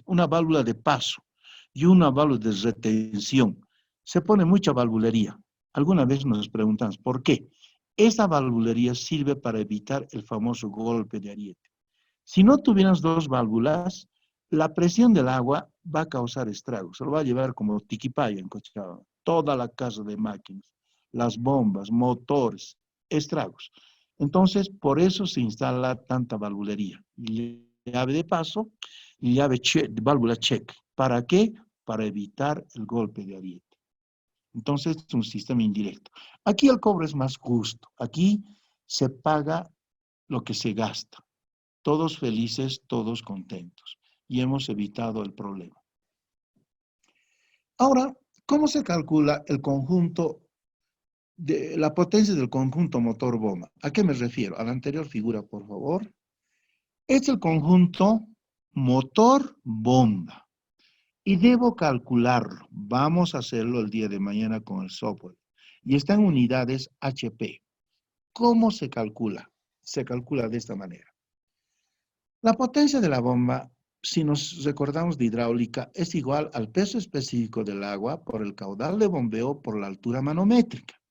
una válvula de paso y una válvula de retención, se pone mucha valvulería. Alguna vez nos preguntamos, ¿por qué? Esta valvulería sirve para evitar el famoso golpe de ariete. Si no tuviéramos 2 válvulas, la presión del agua va a causar estragos. Se lo va a llevar como tiquipaya en Cochabamba. Toda la casa de máquinas, las bombas, motores, estragos. Entonces, por eso se instala tanta valvulería. Llave de paso y válvula check. ¿Para qué? Para evitar el golpe de ariete. Entonces, es un sistema indirecto. Aquí el cobro es más justo. Aquí se paga lo que se gasta. Todos felices, todos contentos. Y hemos evitado el problema. Ahora, ¿cómo se calcula el conjunto de la potencia del conjunto motor-bomba? ¿A qué me refiero? A la anterior figura, por favor. Es el conjunto motor-bomba. Y debo calcularlo. Vamos a hacerlo el día de mañana con el software. Y está en unidades HP. ¿Cómo se calcula? Se calcula de esta manera. La potencia de la bomba, si nos recordamos de hidráulica, es igual al peso específico del agua por el caudal de bombeo por la altura manométrica,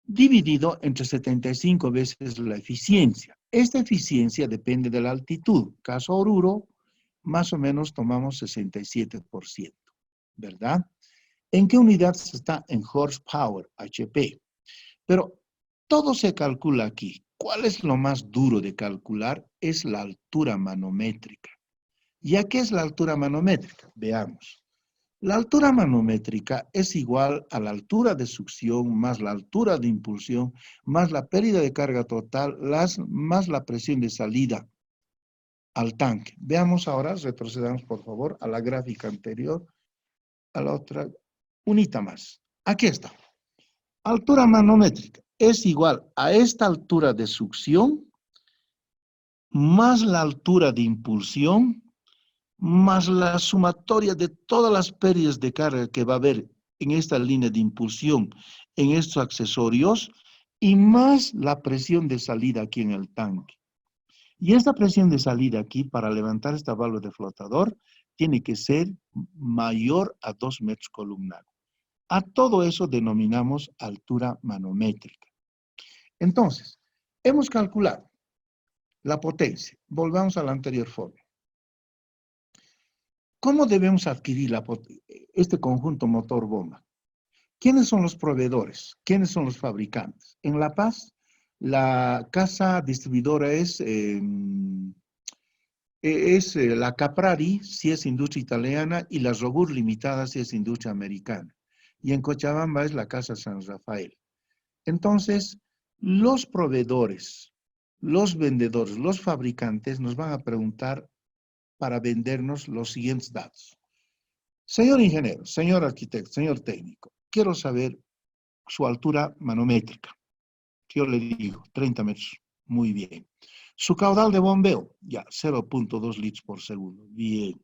dividido entre 75 veces la eficiencia. Esta eficiencia depende de la altitud. Caso Oruro, más o menos tomamos 67%, ¿verdad? ¿En qué unidad está? En horsepower, HP. Pero todo se calcula aquí. ¿Cuál es lo más duro de calcular? Es la altura manométrica. ¿Ya qué es la altura manométrica? Veamos. La altura manométrica es igual a la altura de succión más la altura de impulsión más la pérdida de carga total más la presión de salida al tanque. Veamos ahora, retrocedamos por favor a la gráfica anterior, a la otra, unita más. Aquí está. Altura manométrica es igual a esta altura de succión más la altura de impulsión más la sumatoria de todas las pérdidas de carga que va a haber en esta línea de impulsión, en estos accesorios, y más la presión de salida aquí en el tanque. Y esta presión de salida aquí, para levantar esta válvula de flotador, tiene que ser mayor a 2 metros columnares. A todo eso denominamos altura manométrica. Entonces, hemos calculado la potencia. Volvamos a la anterior forma. ¿Cómo debemos adquirir este conjunto motor-bomba? ¿Quiénes son los proveedores? ¿Quiénes son los fabricantes? En La Paz, la casa distribuidora es la Caprari, si es industria italiana, y la Rogur Limitada, si es industria americana. Y en Cochabamba es la Casa San Rafael. Entonces, los proveedores, los vendedores, los fabricantes nos van a preguntar para vendernos los siguientes datos. Señor ingeniero, señor arquitecto, señor técnico, quiero saber su altura manométrica. Yo le digo, 30 metros. Muy bien. Su caudal de bombeo, ya, 0.2 litros por segundo. Bien.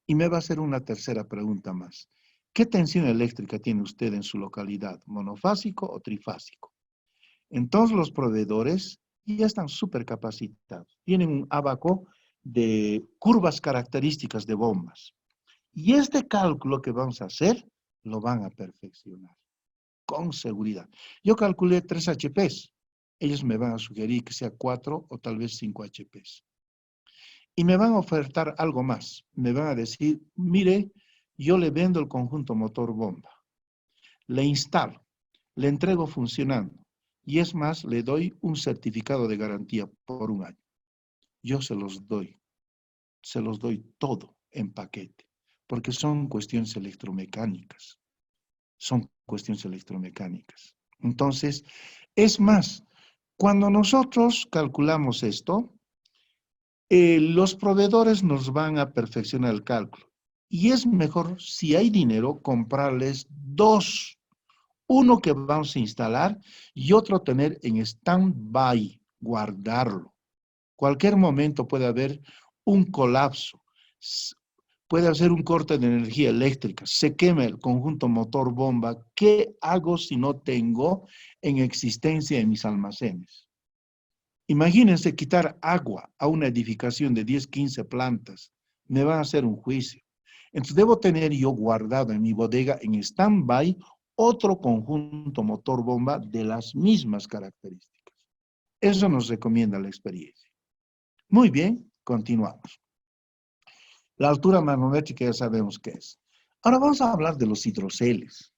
Y me va a hacer una tercera pregunta más. ¿Qué tensión eléctrica tiene usted en su localidad? ¿Monofásico o trifásico? Entonces los proveedores ya están súper capacitados. Tienen un abaco de curvas características de bombas. Y este cálculo que vamos a hacer, lo van a perfeccionar, con seguridad. Yo calculé 3 HPs. Ellos me van a sugerir que sea 4 o tal vez 5 HPs. y me van a ofertar algo más. Me van a decir, mire, yo le vendo el conjunto motor bomba, le instalo, le entrego funcionando, y es más, le doy un certificado de garantía por un año. Yo se los doy todo en paquete, porque son cuestiones electromecánicas, son cuestiones electromecánicas. Entonces, es más, cuando nosotros calculamos esto, los proveedores nos van a perfeccionar el cálculo. Y es mejor, si hay dinero, comprarles dos. Uno que vamos a instalar y otro tener en stand-by, guardarlo. Cualquier momento puede haber un colapso, puede haber un corte de energía eléctrica, se quema el conjunto motor bomba. ¿Qué hago si no tengo en existencia en mis almacenes? Imagínense quitar agua a una edificación de 10, 15 plantas. Me van a hacer un juicio. Entonces debo tener yo guardado en mi bodega en stand-by otro conjunto motor bomba de las mismas características. Eso nos recomienda la experiencia. Muy bien, continuamos. La altura manométrica ya sabemos qué es. Ahora vamos a hablar de los hidroceles.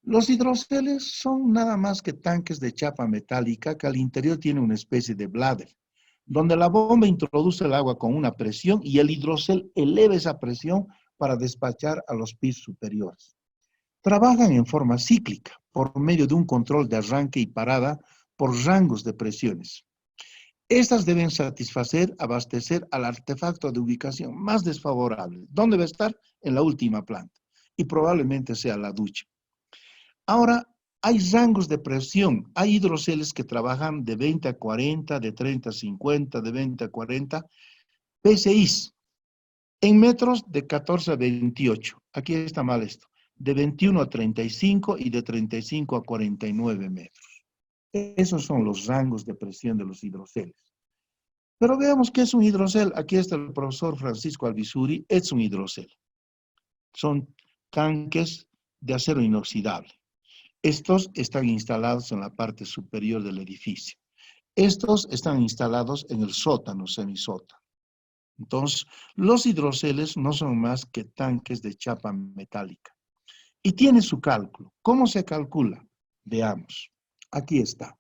Los hidroceles son nada más que tanques de chapa metálica que al interior tienen una especie de bladder, donde la bomba introduce el agua con una presión y el hidrocel eleva esa presión para despachar a los pisos superiores. Trabajan en forma cíclica, por medio de un control de arranque y parada por rangos de presiones. Estas deben abastecer al artefacto de ubicación más desfavorable. ¿Dónde va a estar? En la última planta. Y probablemente sea la ducha. Ahora, hay rangos de presión. Hay hidroceles que trabajan de 20 a 40, de 30 a 50, de 20 a 40. PSIs, en metros de 14 a 28. Aquí está mal esto. De 21 a 35 y de 35 a 49 metros. Esos son los rangos de presión de los hidroceles. Pero veamos qué es un hidrocel. Aquí está el profesor Francisco Albizuri. Es un hidrocel. Son tanques de acero inoxidable. Estos están instalados en la parte superior del edificio. Estos están instalados en el sótano, semisótano. Entonces, los hidroceles no son más que tanques de chapa metálica. Y tiene su cálculo. ¿Cómo se calcula? Veamos. Aquí está.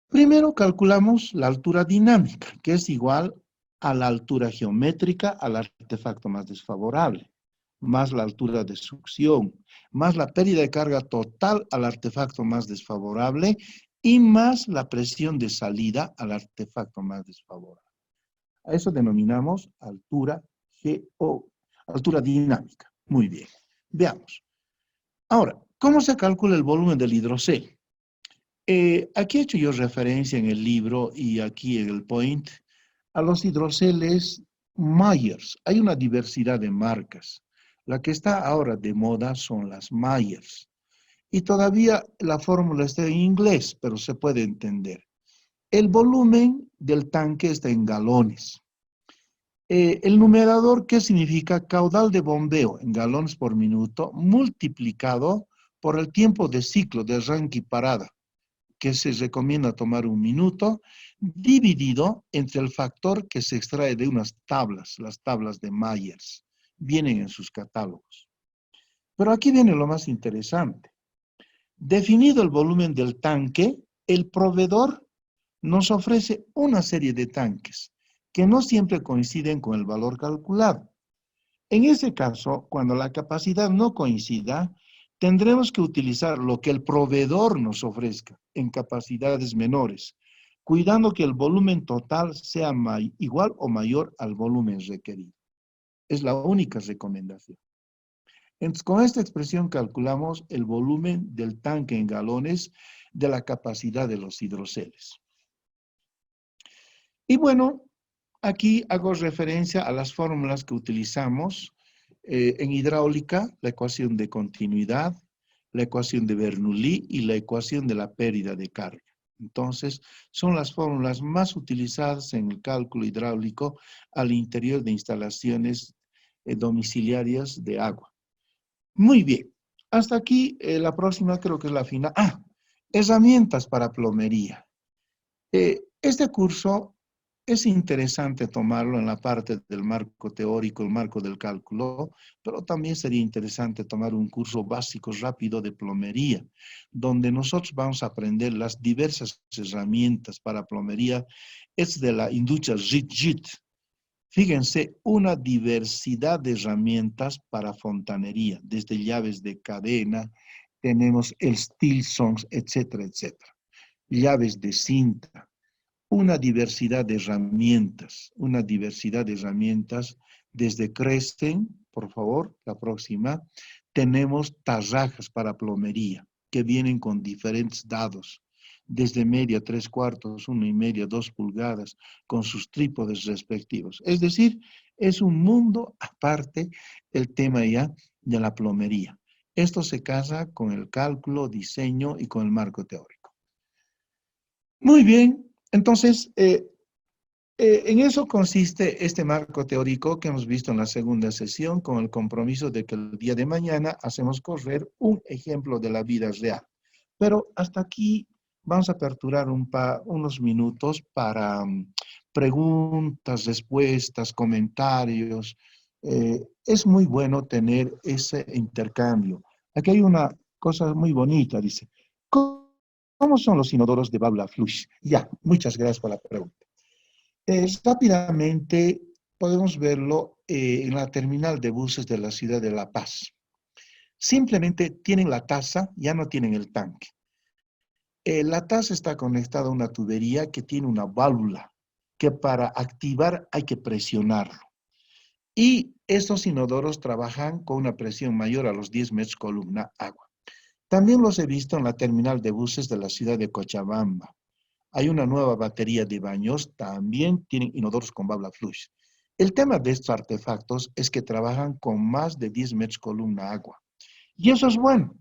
Primero calculamos la altura dinámica, que es igual a la altura geométrica al artefacto más desfavorable, más la altura de succión, más la pérdida de carga total al artefacto más desfavorable y más la presión de salida al artefacto más desfavorable. A eso denominamos altura dinámica. Muy bien. Veamos. Ahora, ¿cómo se calcula el volumen del hidrocel? Aquí he hecho yo referencia en el libro y aquí en el point a los hidroceles Myers. Hay una diversidad de marcas. La que está ahora de moda son las Myers. Y todavía la fórmula está en inglés, pero se puede entender. El volumen del tanque está en galones. El numerador, ¿qué significa? Caudal de bombeo en galones por minuto multiplicado por el tiempo de ciclo de arranque y parada, que se recomienda tomar 1 minuto, dividido entre el factor que se extrae de unas tablas, las tablas de Myers. Vienen en sus catálogos. Pero aquí viene lo más interesante. Definido el volumen del tanque, el proveedor nos ofrece una serie de tanques que no siempre coinciden con el valor calculado. En ese caso, cuando la capacidad no coincida, tendremos que utilizar lo que el proveedor nos ofrezca en capacidades menores, cuidando que el volumen total sea igual o mayor al volumen requerido. Es la única recomendación. Entonces, con esta expresión calculamos el volumen del tanque en galones de la capacidad de los hidroceles. Y bueno, aquí hago referencia a las fórmulas que utilizamos en hidráulica, la ecuación de continuidad, la ecuación de Bernoulli y la ecuación de la pérdida de carga. Entonces, son las fórmulas más utilizadas en el cálculo hidráulico al interior de instalaciones domiciliarias de agua. Muy bien. Hasta aquí, la próxima creo que es la final. Herramientas para plomería. Este curso es interesante tomarlo en la parte del marco teórico, el marco del cálculo, pero también sería interesante tomar un curso básico rápido de plomería, donde nosotros vamos a aprender las diversas herramientas para plomería. Es de la industria JIT. Fíjense, una diversidad de herramientas para fontanería, desde llaves de cadena, tenemos el Stilsons, etcétera, etcétera. Llaves de cinta, una diversidad de herramientas desde Cresten, por favor, la próxima. Tenemos tarrajas para plomería, que vienen con diferentes dados, desde media, 3/4, 1,5, 2 pulgadas, con sus trípodes respectivos. Es decir, es un mundo aparte el tema ya de la plomería. Esto se casa con el cálculo, diseño y con el marco teórico. Muy bien, entonces, en eso consiste este marco teórico que hemos visto en la segunda sesión, con el compromiso de que el día de mañana hacemos correr un ejemplo de la vida real. Pero hasta aquí vamos a aperturar unos minutos para preguntas, respuestas, comentarios. Es muy bueno tener ese intercambio. Aquí hay una cosa muy bonita, dice. ¿Cómo son los inodoros de válvula flush? Ya, muchas gracias por la pregunta. Rápidamente podemos verlo en la terminal de buses de la ciudad de La Paz. Simplemente tienen la taza, ya no tienen el tanque. La taza está conectada a una tubería que tiene una válvula que para activar hay que presionarlo. Y estos inodoros trabajan con una presión mayor a los 10 metros columna agua. También los he visto en la terminal de buses de la ciudad de Cochabamba. Hay una nueva batería de baños, también tienen inodoros con válvula flush. El tema de estos artefactos es que trabajan con más de 10 metros columna agua. Y eso es bueno,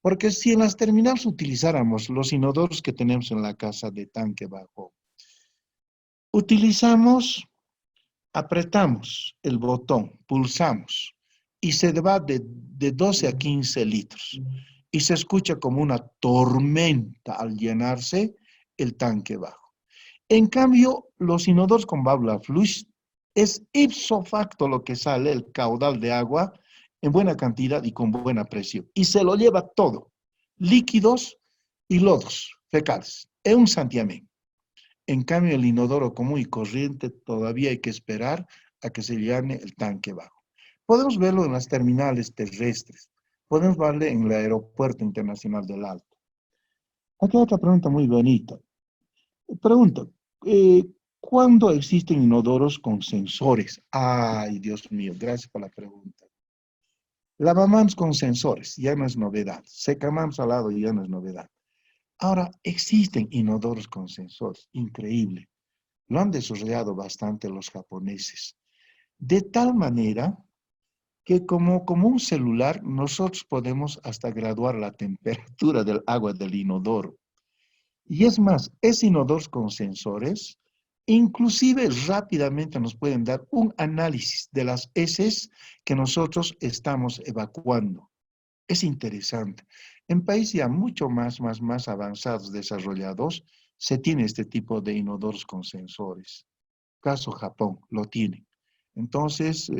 porque si en las terminales utilizáramos los inodoros que tenemos en la casa de tanque bajo, apretamos el botón, pulsamos, y se va de 12 a 15 litros. Y se escucha como una tormenta al llenarse el tanque bajo. En cambio, los inodoros con válvula flush es ipso facto lo que sale, el caudal de agua, en buena cantidad y con buena presión. Y se lo lleva todo, líquidos y lodos fecales. Es un santiamén. En cambio, el inodoro común y corriente todavía hay que esperar a que se llene el tanque bajo. Podemos verlo en las terminales terrestres. Podemos verlo en el Aeropuerto Internacional del Alto. Aquí hay otra pregunta muy bonita. Pregunta, ¿cuándo existen inodoros con sensores? Ay, Dios mío, gracias por la pregunta. Lavamanos con sensores, ya no es novedad. Secamanos al lado, ya no es novedad. Ahora, existen inodoros con sensores, increíble. Lo han desarrollado bastante los japoneses. De tal manera que como un celular, nosotros podemos hasta graduar la temperatura del agua del inodoro. Y es más, es inodoros con sensores, inclusive rápidamente nos pueden dar un análisis de las heces que nosotros estamos evacuando. Es interesante. En países ya mucho más avanzados, desarrollados, se tiene este tipo de inodoros con sensores. Caso Japón, lo tiene. Entonces,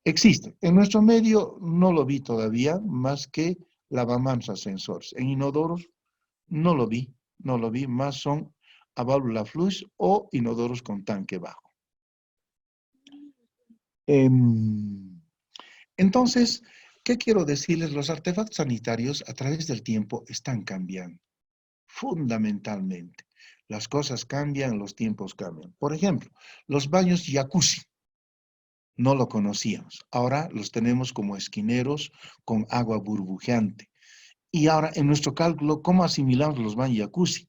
existe. En nuestro medio no lo vi todavía, más que lavamanos a sensores. En inodoros no lo vi, más son a válvula flush o inodoros con tanque bajo. Entonces, ¿qué quiero decirles? Los artefactos sanitarios a través del tiempo están cambiando, fundamentalmente. Las cosas cambian, los tiempos cambian. Por ejemplo, los baños jacuzzi, no lo conocíamos. Ahora los tenemos como esquineros con agua burbujeante. Y ahora, en nuestro cálculo, ¿cómo asimilamos los baños jacuzzi?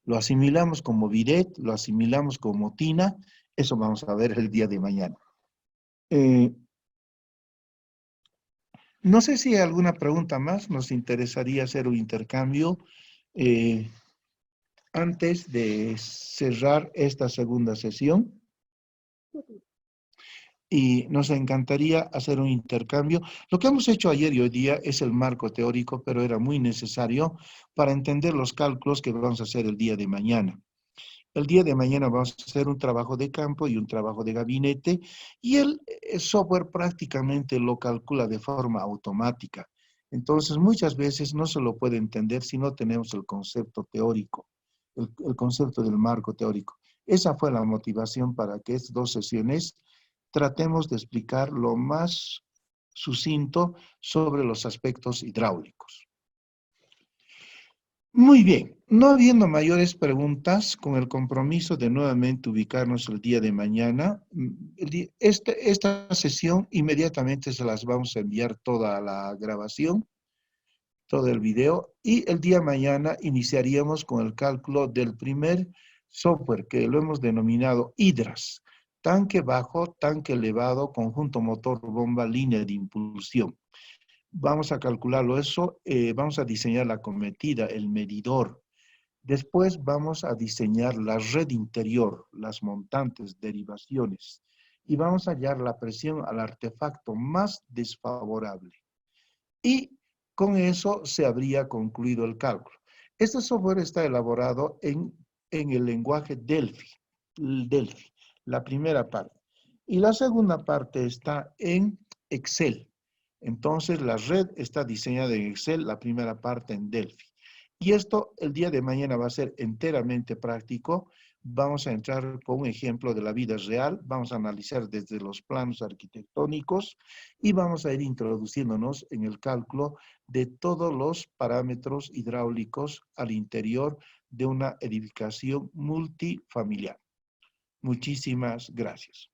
Lo asimilamos como bidet, lo asimilamos como tina. Eso vamos a ver el día de mañana. No sé si hay alguna pregunta más. Nos interesaría hacer un intercambio antes de cerrar esta segunda sesión. Y nos encantaría hacer un intercambio. Lo que hemos hecho ayer y hoy día es el marco teórico, pero era muy necesario para entender los cálculos que vamos a hacer el día de mañana. El día de mañana vamos a hacer un trabajo de campo y un trabajo de gabinete y el software prácticamente lo calcula de forma automática. Entonces, muchas veces no se lo puede entender si no tenemos el concepto teórico, el concepto del marco teórico. Esa fue la motivación para que estas 2 sesiones tratemos de explicar lo más sucinto sobre los aspectos hidráulicos. Muy bien, no habiendo mayores preguntas, con el compromiso de nuevamente ubicarnos el día de mañana, esta sesión inmediatamente se las vamos a enviar toda la grabación, todo el video, y el día de mañana iniciaríamos con el cálculo del primer software que lo hemos denominado HIDRAS, tanque bajo, tanque elevado, conjunto motor, bomba, línea de impulsión. Vamos a calcularlo eso, vamos a diseñar la cometida, el medidor. Después vamos a diseñar la red interior, las montantes, derivaciones. Y vamos a hallar la presión al artefacto más desfavorable. Y con eso se habría concluido el cálculo. Este software está elaborado en el lenguaje Delphi, la primera parte. Y la segunda parte está en Excel. Entonces, la red está diseñada en Excel, la primera parte en Delphi. Y esto el día de mañana va a ser enteramente práctico. Vamos a entrar con un ejemplo de la vida real, vamos a analizar desde los planos arquitectónicos y vamos a ir introduciéndonos en el cálculo de todos los parámetros hidráulicos al interior de una edificación multifamiliar. Muchísimas gracias.